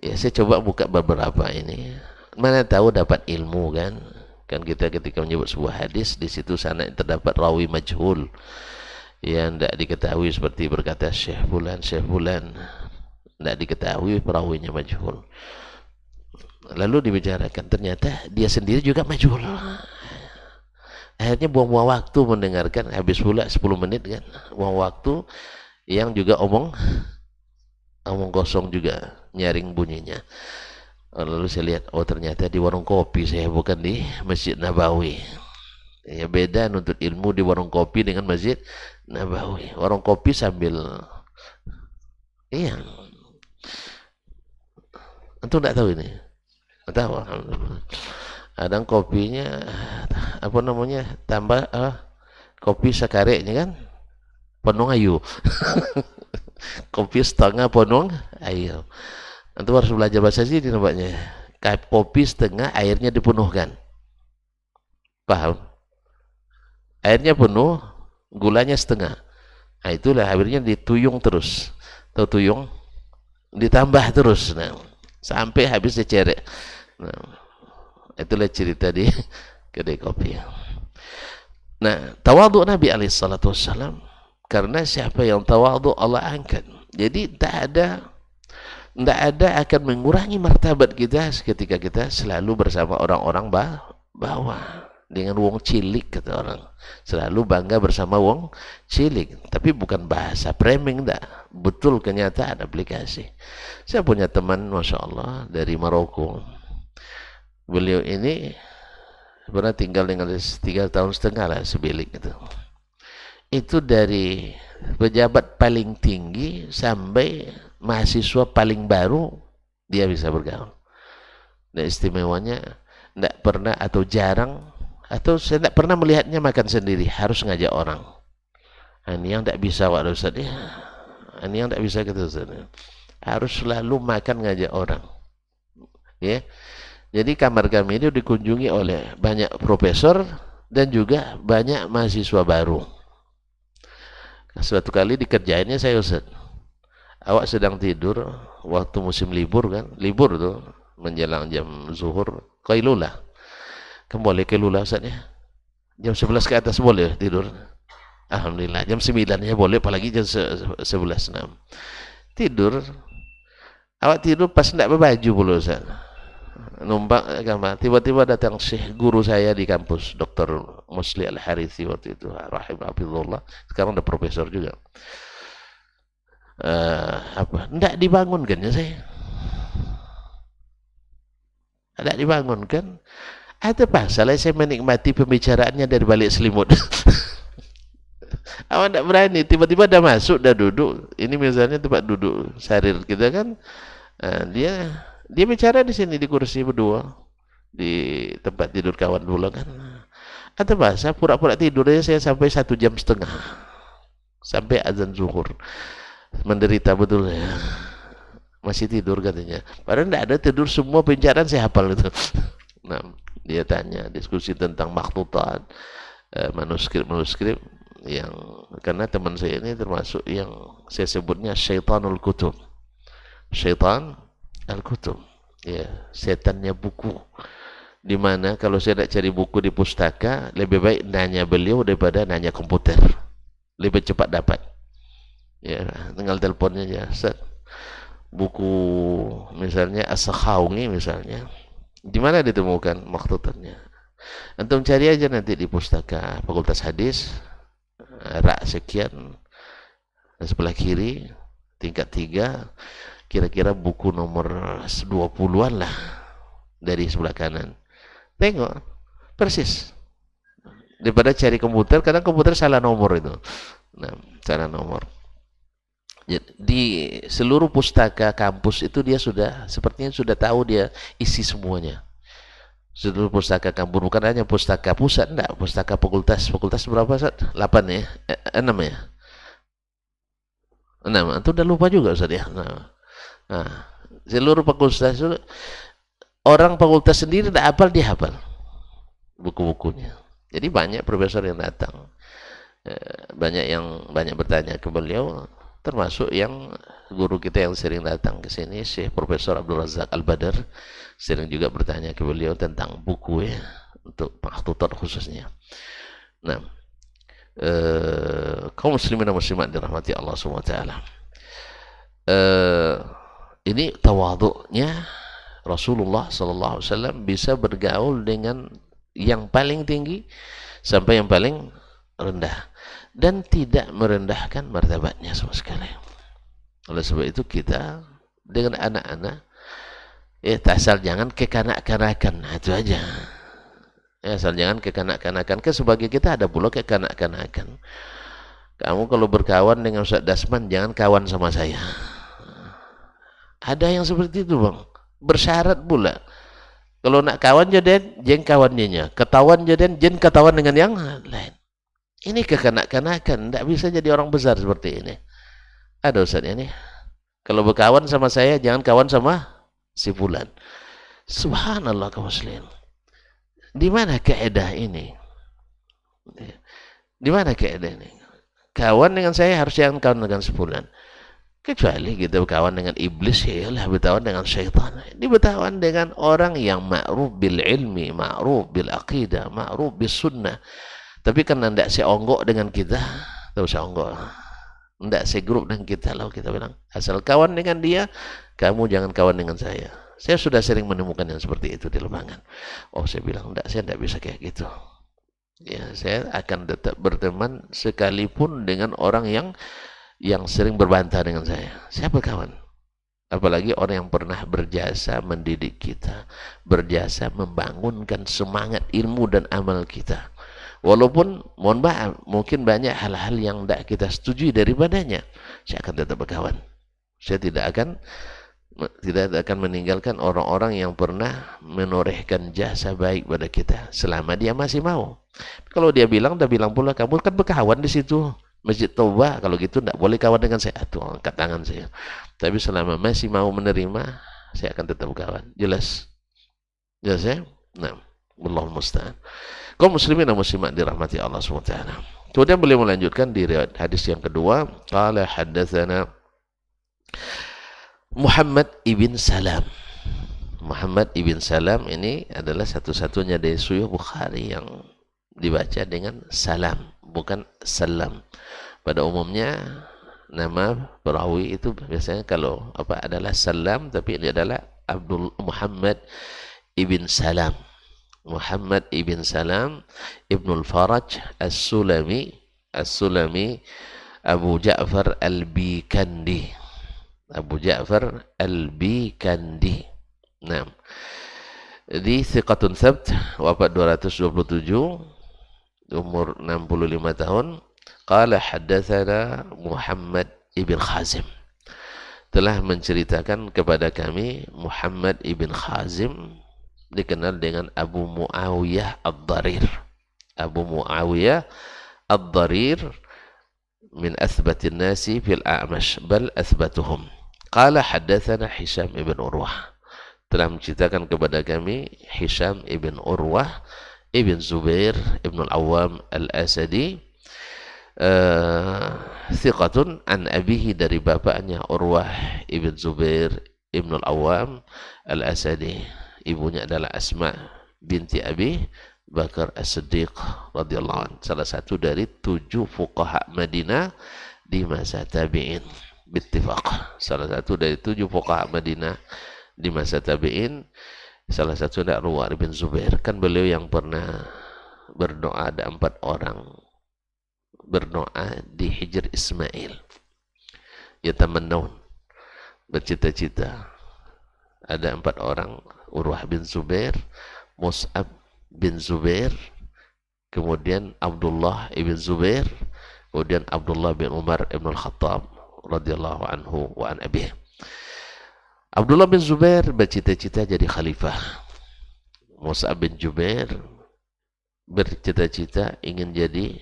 Ya, saya coba buka beberapa ini. Mana tahu dapat ilmu kan? Kan kita ketika menyebut sebuah hadis, di situ sana terdapat rawi majhul yang tidak diketahui, seperti berkata Syekh Fulan, tidak diketahui perawinya majhul. Lalu dibicarakan, ternyata dia sendiri juga majhul. Akhirnya buang-buang waktu mendengarkan, habis pula 10 menit kan, buang waktu yang juga omong kosong juga, nyaring bunyinya. Lalu saya lihat, oh ternyata di warung kopi saya, bukan di Masjid Nabawi. Ya, beda nuntut ilmu di warung kopi dengan Masjid Nabawi. Warung kopi sambil, iya, antum tidak tahu ini? Tidak tahu. Kadang kopinya apa namanya, tambah kopi sekareknya kan penuh ayu. Kopi setengah penuh air. Antum harus belajar bahasa sini nampaknya. Kopi setengah, airnya dipenuhkan. Paham? Airnya penuh, gulanya setengah. Nah, itulah akhirnya dituyung terus. Tahu tuyung? Ditambah terus. Nah, sampai habis dicerek. Nah, itulah cerita di kedai kopi. Nah, tawadhu Nabi alaihissalatu wassalam, karena siapa yang tawadhu Allah angkat. Jadi tidak ada akan mengurangi martabat kita ketika kita selalu bersama orang-orang bawah. dengan wong cilik, kata orang. Selalu bangga bersama wong cilik. Tapi bukan bahasa framing, enggak. Betul kenyataan aplikasi. Saya punya teman, Masya Allah, dari Maroko. Beliau ini pernah tinggal dengan 3,5 tahun lah sebilik itu. Itu dari pejabat paling tinggi sampai mahasiswa paling baru dia bisa bergaul. Dan istimewanya tidak pernah atau jarang, atau saya tidak pernah melihatnya makan sendiri, harus ngajak orang. Ini yang tidak bisa Pak Ustaz ya. Ini yang tidak bisa gitu Ustaz. Harus selalu makan ngajak orang. Ya. Jadi kamar kami ini dikunjungi oleh banyak profesor dan juga banyak mahasiswa baru. Suatu kali dikerjainnya saya, Ustaz, awak sedang tidur waktu musim libur kan, libur tuh menjelang jam zuhur, qailulah. Kamu boleh qailulah Ustaz ya? Jam 11 ke atas boleh tidur? Alhamdulillah. Jam 9 ya boleh, apalagi jam 11. Nah, tidur, awak tidur pas tidak berbaju pula Ustaz, numpang kamar. Tiba-tiba datang syekh guru saya di kampus, Dr. Musli Al-Harithi waktu itu, rahimahullah. Sekarang udah profesor juga. Enggak dibangunkan ya saya. Enggak dibangunkan. Ada pasalnya saya menikmati pembicaraannya dari balik selimut. Awak enggak berani, tiba-tiba dah masuk, dah duduk. Ini misalnya tempat duduk sarir kita kan. Dia bicara di sini di kursi berdua di tempat tidur kawan dulu kan. Ada bahasa pura-pura tidurnya saya sampai 1,5 jam sampai azan zuhur. Menderita betul ya. Masih tidur katanya. Padahal tidak ada tidur, semua pembicaraan saya hafal itu. Nah, dia tanya diskusi tentang makhtutat, manuskrip yang, karena teman saya ini termasuk yang saya sebutnya syaitanul kutub. Syaitan Al-Kutub, ya, setannya buku. Dimana kalau saya nak cari buku di pustaka, lebih baik nanya beliau daripada nanya komputer, lebih cepat dapat. Ya, tinggal teleponnya aja. Ustaz, buku misalnya As-Sakhawi misalnya, di mana ditemukan makhtutatnya? Antum cari aja nanti di pustaka Fakultas Hadis, rak sekian, sebelah kiri, tingkat 3. Kira-kira buku nomor 20-an lah dari sebelah kanan. Tengok, persis. Daripada cari komputer, kadang komputer salah nomor itu. Nah, salah nomor. Di seluruh pustaka kampus itu dia sudah, sepertinya sudah tahu dia isi semuanya. Seluruh pustaka kampus, bukan hanya pustaka pusat, enggak, pustaka fakultas. Fakultas berapa, Ustaz? 8 ya? 6 ya? 6, itu udah lupa juga Ustaz ya? Nah, seluruh fakultas, orang fakultas sendiri tidak hafal, dia hafal buku-bukunya. Jadi banyak profesor yang datang, banyak bertanya ke beliau, termasuk yang guru kita yang sering datang ke sini, Syekh Profesor Abdul Razak Al-Badar, sering juga bertanya ke beliau tentang buku ya, untuk makhtutat khususnya. Nah, kaum muslimin dan muslimat dirahmati Allah SWT. Ini tawadhu'nya Rasulullah SAW, bisa bergaul dengan yang paling tinggi sampai yang paling rendah, dan tidak merendahkan martabatnya sama sekali. Oleh sebab itu kita dengan anak-anak, asal jangan kekanak-kanakan, itu aja. Asal jangan kekanak-kanakan. Sebagai kita ada pula kekanak-kanakan. Kamu kalau berkawan dengan Ustaz Dasman, jangan kawan sama saya. Ada yang seperti itu bang, bersyarat pula. Kalau nak kawan jadi jen kawannya, ketahuan jadi jen ketahuan dengan yang lain. Ini kekanak-kanakan, tidak bisa jadi orang besar seperti ini. Ada Ustaz ini, kalau berkawan sama saya jangan kawan sama si fulan. Subhanallah kaum muslimin. Di mana kaidah ini? Di mana kaidah ini? Kawan dengan saya harus jangan kawan dengan si fulan. Kecuali kita berkawan dengan iblis, ya lah berkawan dengan syaitan. Ini berkawan dengan orang yang ma'ruf bil ilmi, ma'ruf bil aqidah, ma'ruf bis sunnah. Tapi kan tidak seonggok dengan kita, tahu seonggok. Tidak segrup dengan kita, lalu kita bilang asal kawan dengan dia, kamu jangan kawan dengan saya. Saya sudah sering menemukan yang seperti itu di lapangan. Oh, saya bilang enggak, saya tidak bisa kayak gitu. Ya, saya akan tetap berteman sekalipun dengan orang yang sering berbantah dengan saya. Saya berkawan. Apalagi orang yang pernah berjasa mendidik kita, berjasa membangunkan semangat ilmu dan amal kita. Walaupun, mohon maaf, mungkin banyak hal-hal yang tidak kita setujui daripadanya, saya akan tetap berkawan. Saya tidak akan meninggalkan orang-orang yang pernah menorehkan jasa baik pada kita selama dia masih mau. Kalau dia bilang, dah bilang pula, kamu kan berkawan di situ Masjid Toba, kalau gitu tidak boleh kawan dengan saya. Tuh, angkat tangan saya. Tapi selama masih mau menerima, saya akan tetap kawan. Jelas? Jelas ya? Nah, Allahul musta'an. Kaum muslimin dan muslimat dirahmati Allah SWT. Kemudian beliau melanjutkan di riwayat hadis yang kedua, qala haddatsana Muhammad ibn Salam. Muhammad ibn Salam ini adalah satu-satunya dari Sahih Bukhari yang dibaca dengan salam, bukan salam. Pada umumnya nama perawi itu biasanya kalau adalah salam, tapi ini adalah Abdul Muhammad ibn Salam. Muhammad ibn Salam ibnul Faraj As-Sulami Abu Ja'far Al-Bikandi. Abu Ja'far Al-Bikandi. Nah, di thiqatun thabt, wafat 227, umur 65 tahun. Qala haddatsana Muhammad ibn Khazim. Telah menceritakan kepada kami Muhammad ibn Khazim, dikenal dengan Abu Muawiyah Ad-Darir. Abu Muawiyah Ad-Darir min athbatin nasi fil a'mash, bal athbatuhum. Qala haddatsana Hisham ibn Urwah. Telah menceritakan kepada kami Hisham ibn Urwah ibn Zubair ibn al-Awwam al-Asadi, thiqatun an abihi, dari bapaknya Urwah ibn Zubair ibn al-Awwam al-Asadi. Ibunya adalah Asma binti Abi Bakar As-Siddiq radhiyallahu anhu, salah satu dari 7 fuqaha Madinah di masa tabi'in. Bittifaq, salah satu dari 7 fuqaha Madinah di masa tabi'in. Salah satu adalah Urwah bin Zubair. Kan beliau yang pernah berdoa, ada 4 orang berdoa di Hijr Ismail, yatamannawun, bercita-cita. Ada 4 orang, Urwah bin Zubair, Mus'ab bin Zubair, kemudian Abdullah ibn Zubair, kemudian Abdullah bin Umar ibn al-Khattab radhiyallahu anhu wa an abih. Abdullah bin Zubair bercita-cita jadi khalifah. Mus'ab bin Zubair bercita-cita ingin jadi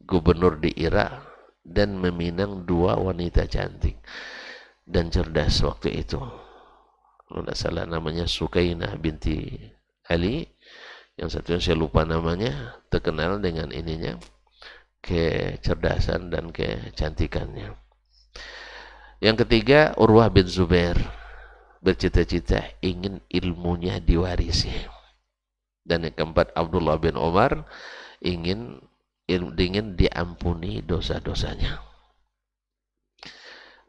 gubernur di Irak dan meminang 2 wanita cantik dan cerdas waktu itu. Kalau tidak salah namanya Sukainah binti Ali, yang satunya saya lupa namanya, terkenal dengan ininya, kecerdasan dan kecantikannya. Yang ketiga, Urwah bin Zubair bercita-cita ingin ilmunya diwarisi. Dan yang keempat, Abdullah bin Umar ingin diampuni dosa-dosanya.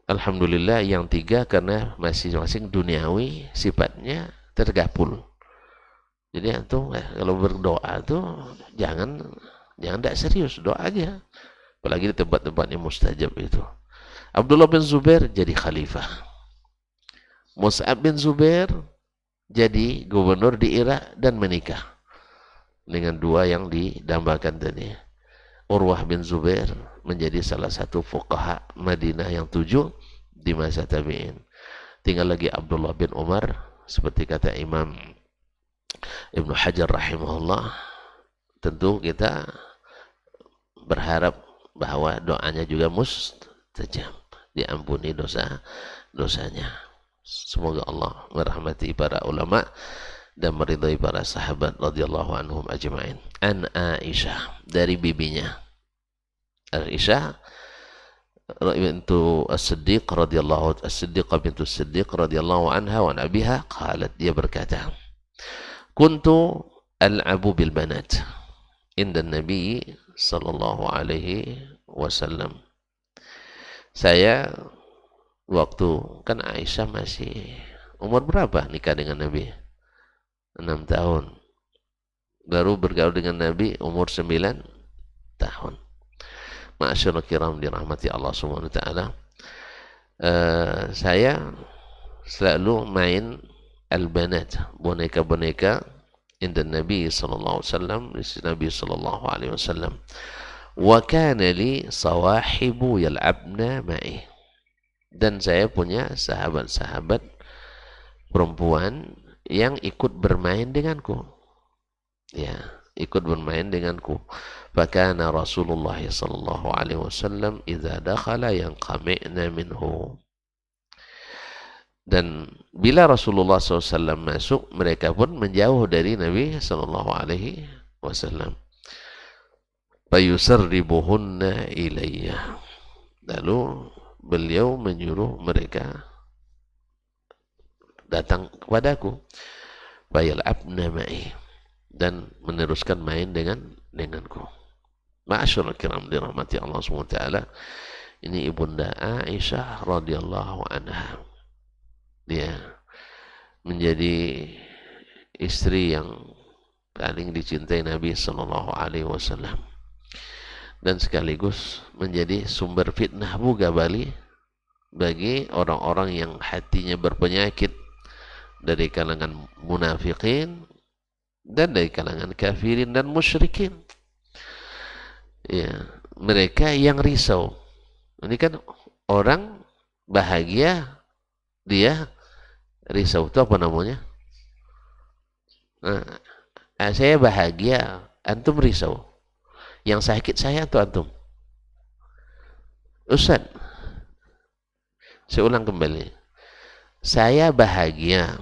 Alhamdulillah yang 3 karena masing-masing duniawi sifatnya tergapul. Jadi antum kalau berdoa tuh jangan tidak serius, doa aja. Apalagi di tempat-tempat yang mustajab itu. Abdullah bin Zubair jadi khalifah. Mus'ab bin Zubair jadi gubernur di Irak dan menikah dengan 2 yang didambakan tadi. Urwah bin Zubair menjadi salah satu fuqaha Madinah yang 7 di masa tabi'in. Tinggal lagi Abdullah bin Umar, seperti kata Imam Ibnu Hajar rahimahullah. Tentu kita berharap bahwa doanya juga mustajab, diampuni dosa-dosanya. Semoga Allah merahmati para ulama dan meridai para sahabat radhiyallahu anhum ajma'in. An Aisyah, dari bibinya Aisyah bintu As-Siddiq radhiyallahu anha wa nabiha qalat, dia berkata, kuntu al'abu bil banat inda Nabi sallallahu alaihi wasallam. Saya waktu, kan Aisyah masih umur berapa nikah dengan Nabi? 6 tahun. baru bergaul dengan Nabi umur 9 tahun. Ma'asyiral kiram dirahmati Allah Subhanahu wa taala. Saya selalu main al-banat, boneka-boneka inda Nabi sallallahu alaihi wasallam, Nabi sallallahu alaihi wasallam. Wa kana li sawahibu yal'abna ma'i. Dan saya punya sahabat-sahabat perempuan yang ikut bermain denganku. Ya, ikut bermain denganku. Fakana Rasulullah sallallahu alaihi wasallam idza dakhala yanqami'na minhu. Dan bila Rasulullah SAW masuk, mereka pun menjauh dari Nabi sallallahu alaihi wasallam. Fayusarribuhunna ilayya. Lalu beliau menyuruh mereka datang kepadaku. Fayal'abna ma'i. Dan meneruskan main denganku. Ma'asyiral kiram dirahmati Allah SWT. Ini ibunda Aisyah radhiyallahu anha. Dia menjadi istri yang paling dicintai Nabi sallallahu alaihi wasallam, dan sekaligus menjadi sumber fitnah buga bali bagi orang-orang yang hatinya berpenyakit dari kalangan munafikin dan dari kalangan kafirin dan musyrikin. Ya, mereka yang risau. Ini kan orang bahagia, dia risau. Itu apa namanya? Saya bahagia, antum risau. Yang sakit saya atau antum? Ustaz, saya ulang kembali. Saya bahagia,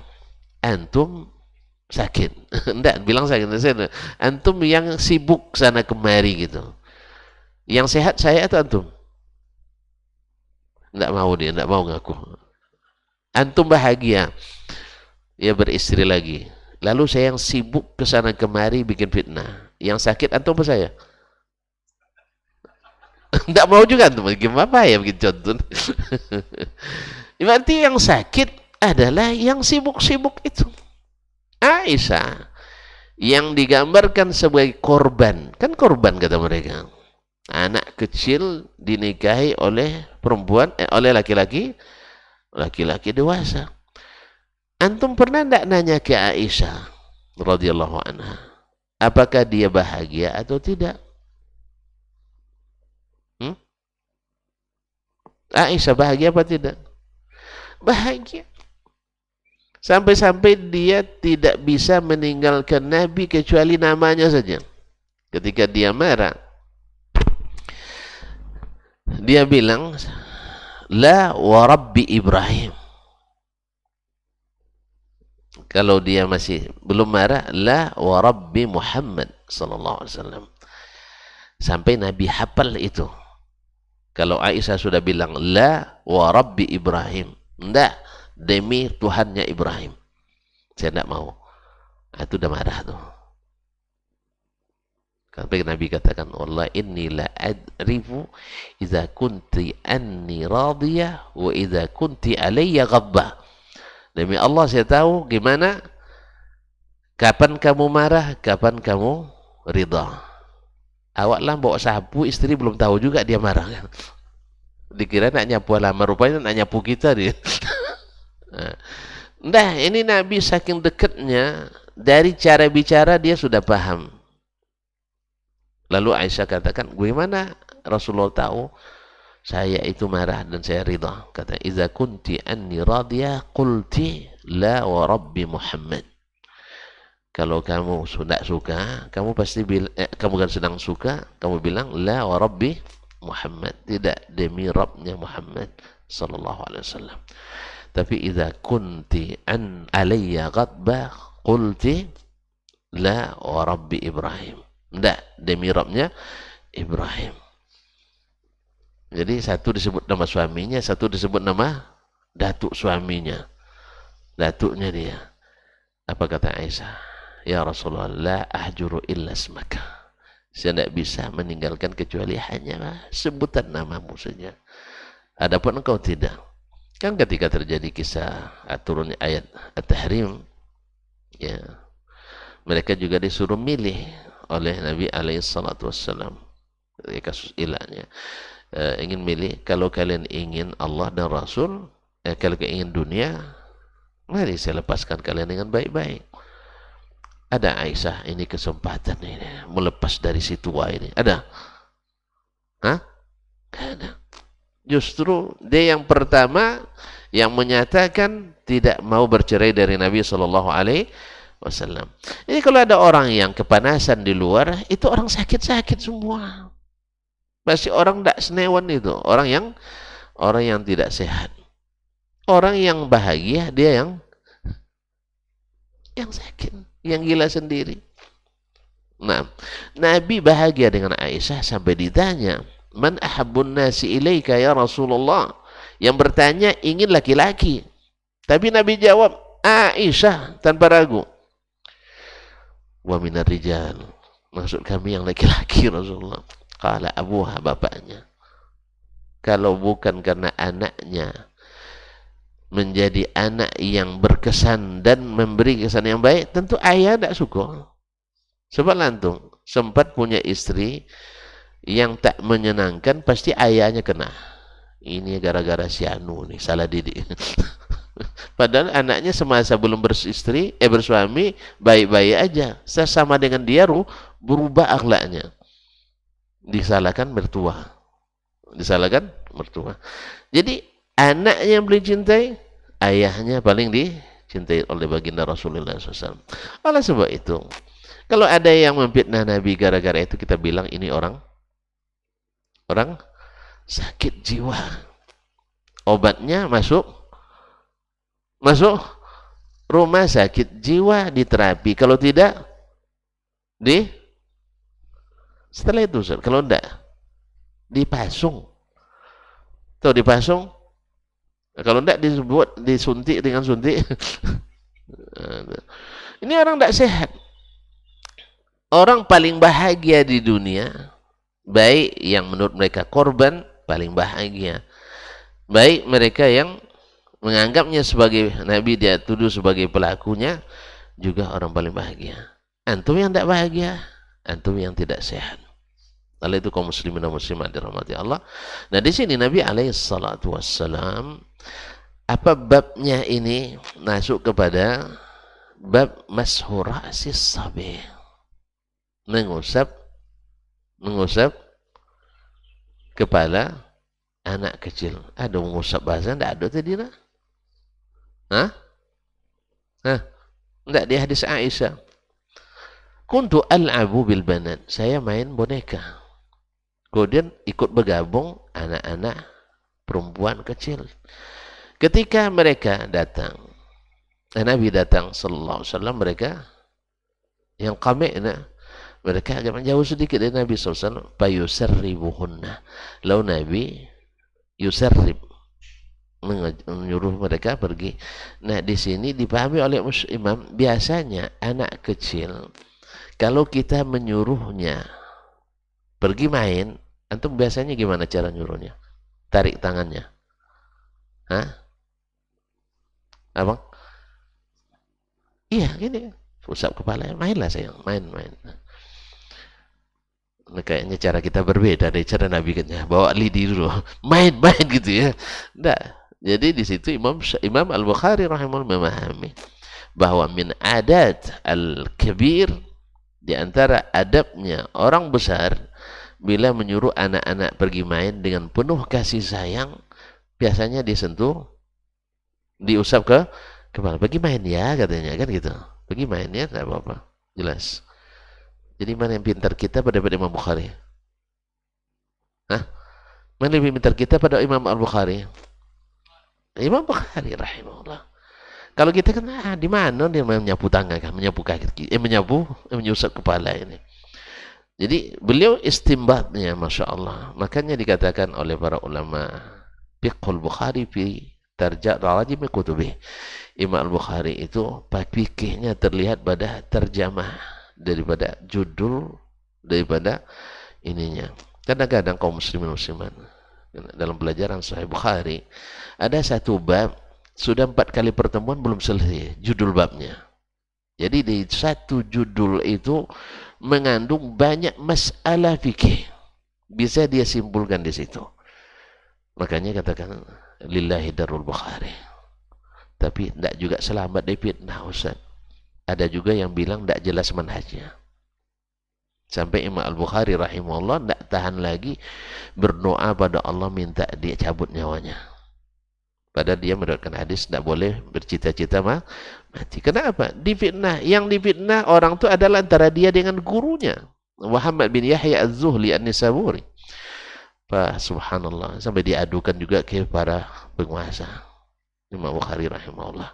antum sakit. Enggak, bilang sakit. Antum yang sibuk sana kemari gitu. Yang sehat saya atau antum? Enggak mau dia, enggak mau ngaku. Antum bahagia, ya beristri lagi. Lalu saya yang sibuk ke sana kemari bikin fitnah. Yang sakit antum apa saya? Enggak mau juga antum. Gimana ya bikin contoh? Berarti yang sakit adalah yang sibuk-sibuk itu. Aisyah yang digambarkan sebagai korban. Kan korban kata mereka. Anak kecil dinikahi oleh perempuan, oleh laki-laki dewasa. Antum pernah enggak nanya ke Aisyah radhiyallahu anha, apakah dia bahagia atau tidak? Aisyah bahagia apa tidak? Bahagia. Sampai-sampai dia tidak bisa meninggalkan Nabi kecuali namanya saja. Ketika dia marah, dia bilang, la wa rabbi Ibrahim. Kalau dia masih belum marah, la wa rabbi Muhammad sallallahu alaihi wasallam. Sampai Nabi hafal itu. Kalau Aisyah sudah bilang la wa rabbi Ibrahim, enggak, demi Tuhannya Ibrahim, saya enggak mau. Itu udah marah tuh. Sampai Nabi katakan, wallah inni la adrifu idza kunti anni radiyah wa idza kunti alayya ghadbah. Demi Allah saya tahu gimana kapan kamu marah, kapan kamu ridha. Awaklah bawa sapu, istri belum tahu juga dia marah. Dikira nak nyapu halaman, rupanya nak nyapu kita dia. Nah, ini Nabi saking dekatnya, dari cara bicara dia sudah paham. Lalu Aisyah katakan, gimana Rasulullah tahu saya itu marah dan saya ridha? Kata, idza kunti anni radiyah qulti la wa rabbi Muhammad. Kalau kamu sudah suka, kamu pasti bilang, kamu kan sedang suka, kamu bilang la wa rabbi Muhammad, tidak demi Rabbnya Muhammad sallallahu alaihi wasallam. Tapi idza kunti an alayya ghadba qulti la wa rabbi Ibrahim. Tidak, demi Rabbnya Ibrahim. Jadi satu disebut nama suaminya, satu disebut nama datuk suaminya. Datuknya dia. Apa kata Aisyah? Ya Rasulullah, la ahjuru illa ismaka. Saya tidak bisa meninggalkan kecuali hanya sebutan namamu saja. Adapun engkau tidak. Kan ketika terjadi kisah turunnya ayat At-Tahrim, ya, Mereka juga disuruh milih oleh Nabi alaihissalam. Kasus ilahnya, ingin milih, kalau kalian ingin Allah dan Rasul, kalau kalian ingin dunia, mari saya lepaskan kalian dengan baik-baik. Ada Aisyah, ini kesempatan ini melepas dari si tua ini. Ada? Hah? Ada. Justru dia yang pertama yang menyatakan tidak mau bercerai dari Nabi Shallallahu Alaihi Wasallam. Ini kalau ada orang yang kepanasan di luar, itu orang sakit-sakit semua. Pasti orang tidak senewan itu, orang yang tidak sehat. Orang yang bahagia dia yang sakit, yang gila sendiri. Nah, Nabi bahagia dengan Aisyah sampai ditanya, "Man ahabbun nasi ilaika ya Rasulullah?" Yang bertanya ingin laki-laki. Tapi Nabi jawab, Aisyah, tanpa ragu. Wa minar rijal. Maksud kami yang laki-laki Rasulullah. Qala abuha, bapaknya. Kalau bukan karena anaknya menjadi anak yang berkesan dan memberi kesan yang baik, tentu ayah tidak suka. Sebab lantung sempat punya istri yang tak menyenangkan, pasti ayahnya kena. Ini gara-gara si Anu nih, salah didik. Padahal anaknya semasa belum bersuami baik-baik aja. Sesama dengan dia berubah akhlaknya. Disalahkan mertua. Jadi anaknya yang paling cintai, ayahnya paling dicintai oleh baginda Rasulullah SAW. Oleh sebab itu, kalau ada yang memfitnah Nabi gara-gara itu, kita bilang ini orang sakit jiwa. Obatnya masuk rumah sakit jiwa, diterapi. Kalau tidak, setelah itu, kalau tidak, dipasung. Tahu dipasung? Kalau tidak disuntik dengan suntik. Ini orang tidak sehat. Orang paling bahagia di dunia, baik yang menurut mereka korban, paling bahagia. Baik mereka yang menganggapnya sebagai Nabi, dia tuduh sebagai pelakunya, juga orang paling bahagia. Antum yang tidak bahagia, antum yang tidak sehat. Oleh itu kaum muslimin dan muslimat dirahmati Allah. Nah, di sini Nabi alaihissalatu wassalam, apa babnya ini masuk kepada bab mashurasis sabi, mengusap kepala anak kecil. Ada mengusap bahasa tidak ada tadi lah. Tidak, di hadis Aisyah, kuntu al'abu bil banat, saya main boneka. Kemudian ikut bergabung anak-anak perempuan kecil. Ketika mereka datang, Nabi datang sallallahu alaihi wasallam, mereka yang qami'na, mereka agak menjauh sedikit dari Nabi sallallahu alaihi wasallam, fayusarribuhunna. Lalu Nabi yusarrib, menyuruh mereka pergi. Nah, di sini dipahami oleh imam, biasanya anak kecil kalau kita menyuruhnya pergi main, antum biasanya gimana cara nyuruhnya? Tarik tangannya. Abang? Iya, gini. Usap kepala, mainlah sayang, main. Nah, kayaknya cara kita berbeda dari cara Nabi, katanya bawa lidi dulu, main gitu ya. Nah, jadi di situ Imam Al-Bukhari rahimahullah memahami bahwa min adat al-kabir, di antara adabnya orang besar bila menyuruh anak-anak pergi main dengan penuh kasih sayang, biasanya disentuh, diusap ke kepala. Pergi main ya, katanya kan gitu. Pergi main ya, tidak apa-apa, jelas. Jadi mana yang pintar kita pada Imam Bukhari? Mana lebih pintar kita pada Imam Al-Bukhari? Imam Bukhari rahimahullah. Kalau kita kan di mana dia menyapu tangan kan, menyapu kaki, menyusap kepala ini. Jadi beliau istimbatnya masya Allah. Makanya dikatakan oleh para ulama, fiqhul Bukhari fi tarjim kutubih. Imam Al-Bukhari itu fikihnya terlihat pada terjemah, daripada judul, daripada ininya. Kadang-kadang kaum muslimin musliman dalam pelajaran Sahih Bukhari ada satu bab, sudah 4 kali pertemuan belum selesai judul babnya. Jadi di satu judul itu mengandung banyak masalah fikih. Bisa dia simpulkan di situ. Makanya katakan lillahi darul Bukhari. Tapi tidak juga selamat dari fitnah, Ustaz. Ada juga yang bilang tidak jelas manhajnya. Sampai Imam Al-Bukhari rahimahullah tidak tahan lagi berdoa pada Allah minta dia cabut nyawanya. Padahal dia meriwayatkan hadis tidak boleh bercita-cita mati. Kenapa? Difitnah. Yang difitnah orang itu adalah antara dia dengan gurunya. Muhammad bin Yahya Az-Zuhli An-Nisaburi. Pak subhanallah, sampai diadukan juga ke para penguasa. Imam Bukhari rahimahullah.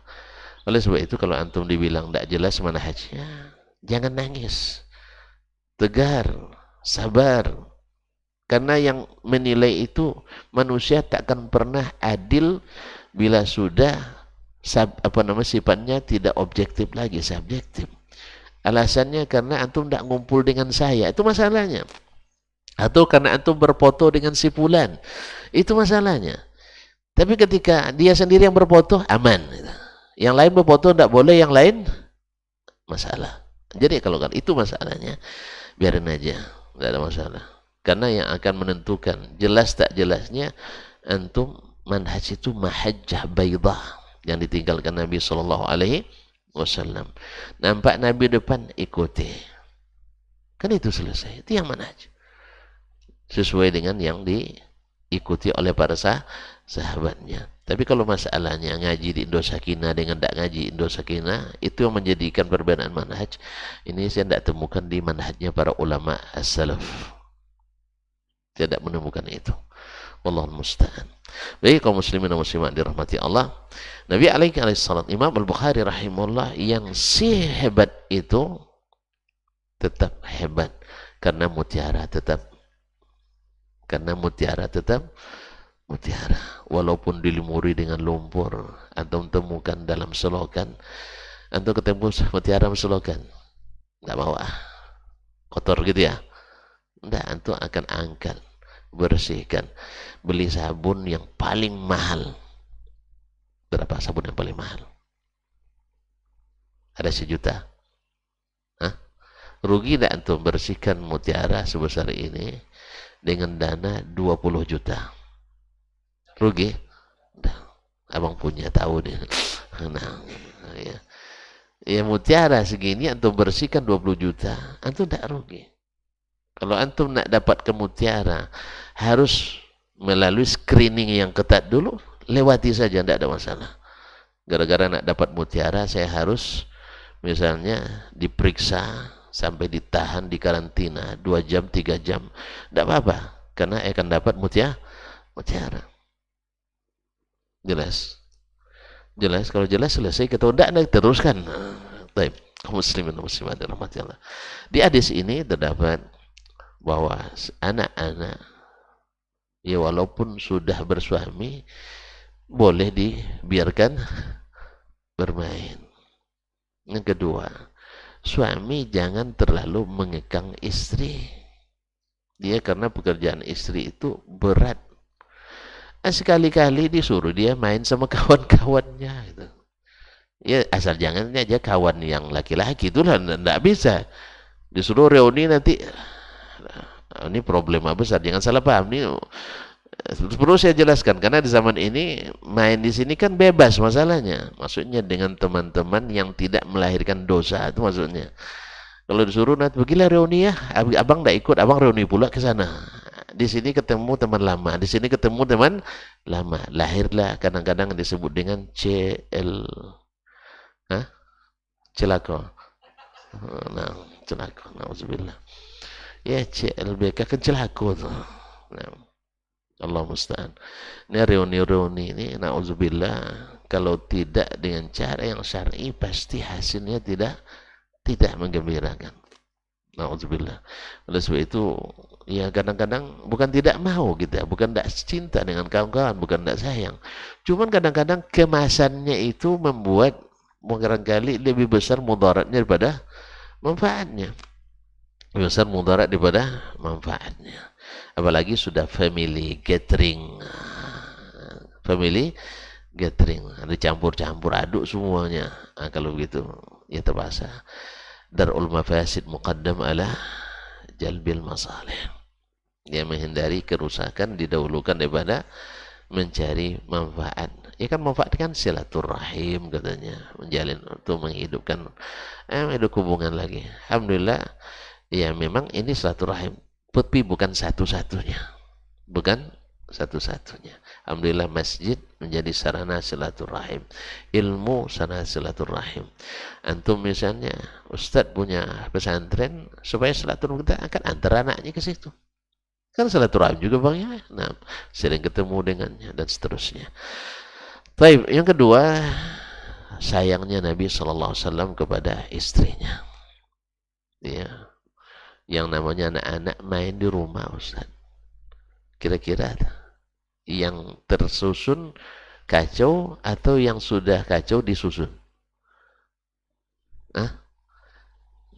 Oleh sebab itu kalau antum dibilang tidak jelas manhajnya, jangan nangis. Tegar, sabar. Karena yang menilai itu manusia tak akan pernah adil bila sudah sifatnya tidak objektif lagi, subjektif. Alasannya karena antum tidak ngumpul dengan saya, itu masalahnya. Atau karena antum berfoto dengan si fulan, itu masalahnya. Tapi ketika dia sendiri yang berfoto, aman. Yang lain berfoto tidak boleh, yang lain masalah. Jadi kalau kan itu masalahnya, biarin aja, tidak ada masalah. Karena yang akan menentukan jelas tak jelasnya antum manhaj itu mahajjah baidah yang ditinggalkan Nabi sallallahu alaihi wasallam. Nampak Nabi depan, ikuti. Kan itu selesai. Itu yang manhaj. Sesuai dengan yang diikuti oleh para sahabatnya. Tapi kalau masalahnya ngaji di Indosakina dengan tidak ngaji Indosakina, itu yang menjadikan perbedaan manhaj. Ini saya tidak temukan di manhajnya para ulama as-salaf. Tidak menemukan itu. Wallahul musta'an. Baik kaum muslimin dan muslimat dirahmati Allah. Nabi alaihi salam, Imam Al-Bukhari rahimahullah yang si hebat itu tetap hebat karena mutiara tetap mutiara, walaupun dilimuri dengan lumpur. Antum temukan dalam selokan, antum ketemu mutiara selokan, nggak mau kotor gitu ya, nggak, antum akan angkat, bersihkan, beli sabun yang paling mahal. Berapa sabun yang paling mahal? Ada 1 juta. Hah? Rugi tidak antum bersihkan mutiara sebesar ini dengan dana 20 juta? Rugi? Abang punya, tahu dia. Nah, ya mutiara segini antum bersihkan 20 juta, antum tidak rugi. Kalau antum nak dapat ke mutiara, harus melalui screening yang ketat dulu, lewati saja, tidak ada masalah. Gara-gara nak dapat mutiara, saya harus misalnya diperiksa sampai ditahan di karantina 2 jam, 3 jam. Tidak apa-apa, karena akan dapat mutiara. Jelas? Jelas? Kalau jelas selesai, kita tidak teruskan. Baik, kaum muslimin dan muslimat dirahmati Allah. Di hadis ini terdapat bahwa anak-anak ya walaupun sudah bersuami boleh dibiarkan bermain. Yang kedua, suami jangan terlalu mengekang istri. Dia karena pekerjaan istri itu berat. Sekali-kali disuruh dia main sama kawan-kawannya gitu. Ya asal jangan aja kawan yang laki-laki, itulah tidak bisa. Disuruh reuni nanti, ini problema besar. Jangan salah paham, ini perlu saya jelaskan karena di zaman ini main di sini kan bebas masalahnya. Maksudnya dengan teman-teman yang tidak melahirkan dosa, itu maksudnya. Kalau disuruh nanti pergilah reuni ya, abang tidak ikut, abang reuni pula ke sana. Di sini ketemu teman lama, di sini ketemu teman lama. Lahirlah kadang-kadang disebut dengan celaka. Nah, celaka. Nauzubillah. Ya CLBK kan celaka tuh. Nah, Allah musta'an. Ini reuni-reuni ini, nauzubillah, kalau tidak dengan cara yang syar'i pasti hasilnya tidak menggembirakan. Nauzubillah. Oleh sebab itu, ya kadang-kadang bukan tidak mau kita, bukan tidak cinta dengan kawan-kawan, bukan tidak sayang. Cuman kadang-kadang kemasannya itu membuat barangkali lebih besar mudaratnya daripada manfaatnya. Lebih besar mudarat daripada manfaatnya. Apalagi sudah family gathering. Family gathering, ada campur-campur aduk semuanya. Nah, kalau begitu ya terpaksa. Darul mafasid muqaddam ala jalbil masalih. Dia menghindari kerusakan didahulukan daripada mencari manfaat. Ya kan manfaat kan silaturahim katanya, menjalin untuk menghidupkan hidup hubungan lagi. Alhamdulillah, ya memang ini silaturahim, tapi bukan satu-satunya. Bukan satu-satunya. Alhamdulillah masjid menjadi sarana silaturahim. Ilmu sarana silaturahim. Antum misalnya, Ustadz punya pesantren, supaya silaturahim kita akan antar anaknya ke situ. Kan silaturahim juga bang ya. Nah, sering ketemu dengannya dan seterusnya. Baik, yang kedua, sayangnya Nabi SAW kepada istrinya. Ya, yang namanya anak-anak main di rumah Ustaz. Kira-kira yang tersusun kacau atau yang sudah kacau disusun?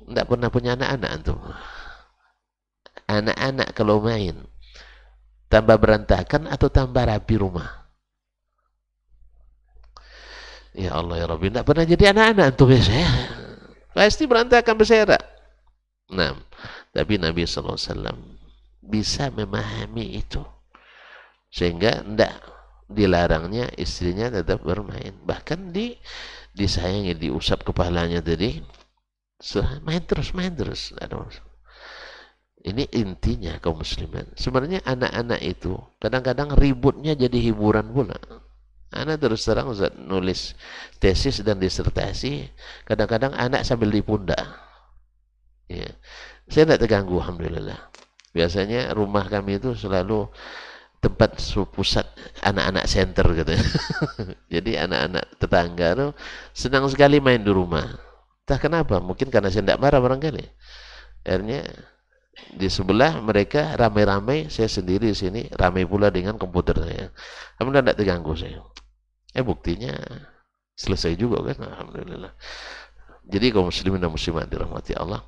Enggak pernah punya anak-anak antum. Anak-anak kalau main tambah berantakan atau tambah rapi rumah? Ya Allah ya Rabbi, enggak pernah jadi anak-anak antum ya saya. Pasti berantakan berserak. Nah, tapi Nabi SAW bisa memahami itu. Sehingga enggak dilarangnya istrinya tetap bermain. Bahkan disayangi, diusap kepalanya tadi. Main terus. Ini intinya kaum muslimin. Sebenarnya anak-anak itu kadang-kadang ributnya jadi hiburan pula. Anak terus terang Ustaz, nulis tesis dan disertasi, kadang-kadang anak sambil di pundak. Ya. Saya tidak terganggu, alhamdulillah. Biasanya rumah kami itu selalu tempat pusat anak-anak center gitu. Jadi anak-anak tetangga itu senang sekali main di rumah. Entah kenapa, mungkin karena saya tidak marah barangkali. Akhirnya di sebelah mereka ramai-ramai, saya sendiri di sini ramai pula dengan komputer saya. Alhamdulillah tidak terganggu saya. Buktinya selesai juga kan, alhamdulillah. Jadi kaum muslimin dan muslimat dirahmati Allah,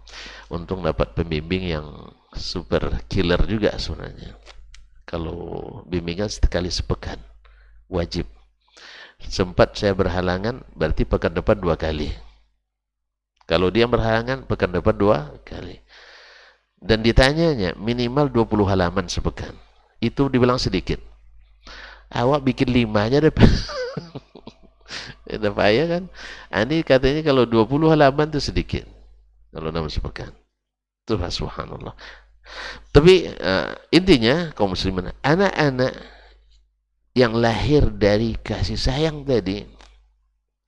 untung dapat pembimbing yang super killer juga sebenarnya. Kalau bimbingan sekali sepekan wajib. Sempat saya berhalangan, berarti pekan depan 2 kali. Kalau dia berhalangan, pekan depan 2 kali. Dan ditanyanya minimal 20 halaman sepekan. Itu dibilang sedikit. Awak bikin 5 aja deh. Udah payah kan? Ini katanya kalau 20 halaman itu sedikit. Kalau 6 sepekan. Itu subhanallah. Tapi intinya kaum muslimin, anak-anak yang lahir dari kasih sayang tadi,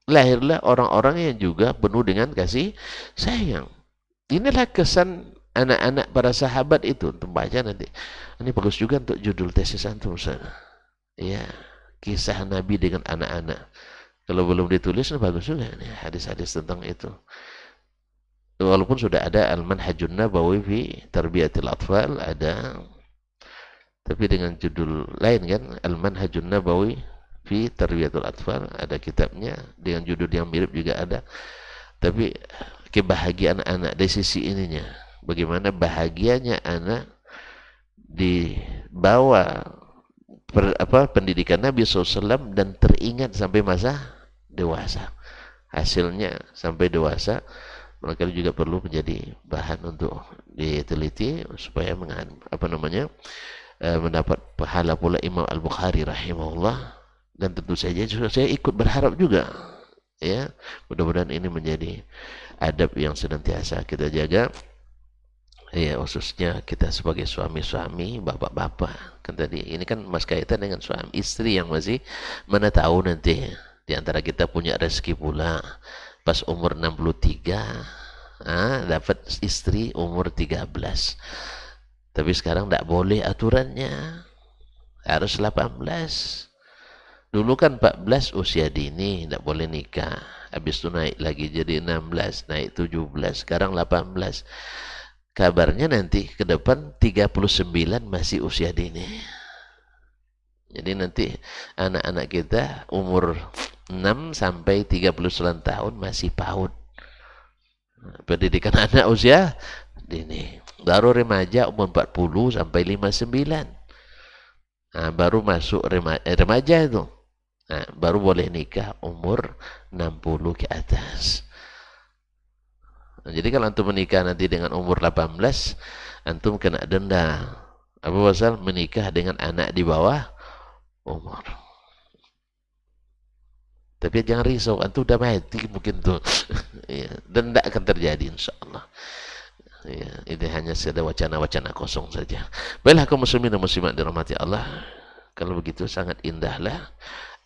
lahirlah orang-orang yang juga penuh dengan kasih sayang. Inilah kesan anak-anak para sahabat itu. Untuk baca nanti. Ini bagus juga untuk judul tesis antum sana. Ya, kisah Nabi dengan anak-anak. Kalau belum ditulis, bagus juga nih hadis-hadis tentang itu. Walaupun sudah ada Al-Manhajun Nabawi fi Tarbiyatil Atfal, ada, tapi dengan judul lain kan, Al-Manhajun Nabawi fi Tarbiyatul Atfal, ada kitabnya dengan judul yang mirip juga ada. Tapi kebahagiaan anak dari sisi ininya, bagaimana bahagianya anak dibawa pendidikan Nabi SAW dan teringat sampai masa dewasa. Hasilnya sampai dewasa mereka juga perlu menjadi bahan untuk diteliti supaya mendapat pahala pula Imam Al-Bukhari rahimahullah. Dan tentu saja saya ikut berharap juga, ya, mudah-mudahan ini menjadi adab yang senantiasa kita jaga, ya, khususnya kita sebagai suami-suami, bapak-bapak. Kan tadi ini kan mas kaitan dengan suami istri yang masih mana tahu nanti di antara kita punya rezeki pula pas umur 63 dapat istri umur 13. Tapi sekarang tidak boleh aturannya, harus 18. Dulu kan 14 usia dini, tidak boleh nikah. Habis itu naik lagi jadi 16, naik 17, sekarang 18. Kabarnya nanti ke depan 39 masih usia dini. Jadi nanti anak-anak kita umur 6 sampai 39 tahun masih PAUD. Pendidikan anak usia dini. Baru remaja umur 40 sampai 59. Baru masuk remaja itu. Baru boleh nikah umur 60 ke atas. Jadi kalau antum menikah nanti dengan umur 18, antum kena denda. Apa pasal? Menikah dengan anak di bawah umur. Tapi jangan risau, antum udah mati mungkin tuh. Ya, denda akan terjadi insyaallah. Ya, ini hanya ada wacana-wacana kosong saja. Baiklah kaum muslimin dan muslimat dirahmati Allah. Kalau begitu sangat indahlah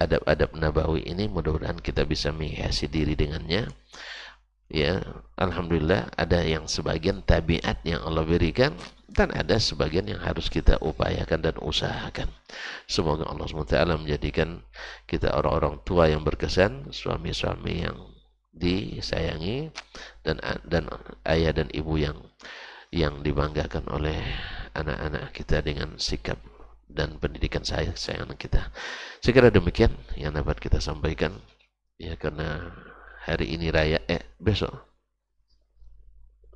adab-adab nabawi ini, mudah-mudahan kita bisa menghiasi diri dengannya. Ya, alhamdulillah ada yang sebagian tabiat yang Allah berikan dan ada sebagian yang harus kita upayakan dan usahakan. Semoga Allah SWT menjadikan kita orang-orang tua yang berkesan, suami-suami yang disayangi, dan ayah dan ibu yang dibanggakan oleh anak-anak kita dengan sikap dan pendidikan sayang kita. Sekira demikian yang dapat kita sampaikan, ya, karena hari ini raya, besok.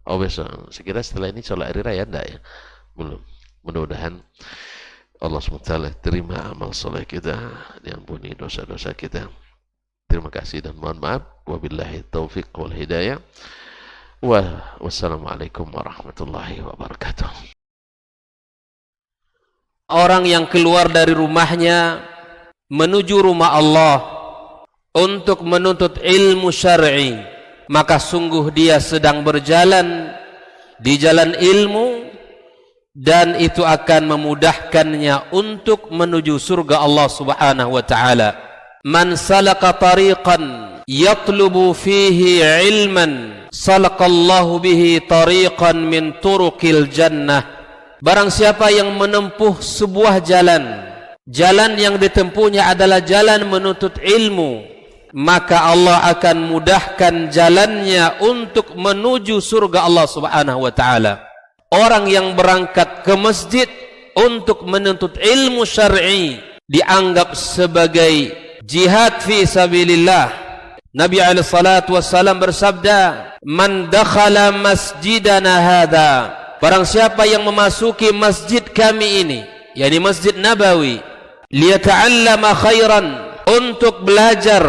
Oh besok. Sekira setelah ini sholat hari raya enggak ya? Belum. Mudah-mudahan Allah SWT terima amal soleh kita, diampuni dosa-dosa kita. Terima kasih dan mohon maaf. Wabillahi taufiq wal hidayah. Wassalamualaikum warahmatullahi wabarakatuh. Orang yang keluar dari rumahnya menuju rumah Allah untuk menuntut ilmu syar'i, maka sungguh dia sedang berjalan di jalan ilmu, dan itu akan memudahkannya untuk menuju surga Allah Subhanahu wa taala. Man salaka tariqan yatlubu fihi ilman salaqallahu bihi tariqan min turuqil jannah. Barang siapa yang menempuh sebuah jalan yang ditempuhnya adalah jalan menuntut ilmu, maka Allah akan mudahkan jalannya untuk menuju surga Allah Subhanahu wa taala. Orang yang berangkat ke masjid untuk menuntut ilmu syar'i dianggap sebagai jihad fi sabilillah. Nabi alaihi salatu wassalam bersabda, "Man dakhala masjidana hadza," barang siapa yang memasuki masjid kami ini, yakni Masjid Nabawi, liyata'allama khairan, untuk belajar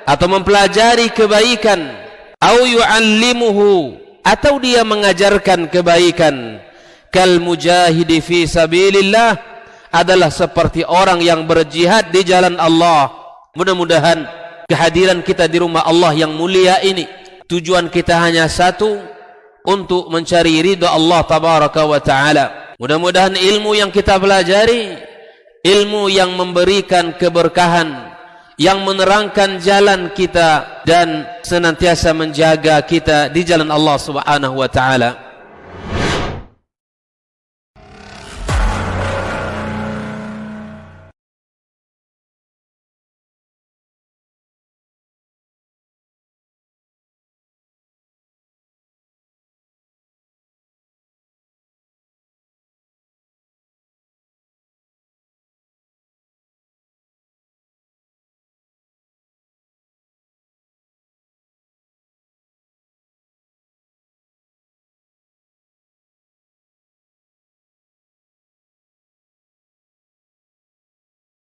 atau mempelajari kebaikan, au yu'allimuhu, atau dia mengajarkan kebaikan, kal mujahidi fi sabilillah, adalah seperti orang yang berjihad di jalan Allah. Mudah-mudahan kehadiran kita di rumah Allah yang mulia ini, tujuan kita hanya satu, untuk mencari ridha Allah tabaraka wa ta'ala. Mudah-mudahan ilmu yang kita pelajari, ilmu yang memberikan keberkahan, yang menerangkan jalan kita dan senantiasa menjaga kita di jalan Allah Subhanahu wa ta'ala.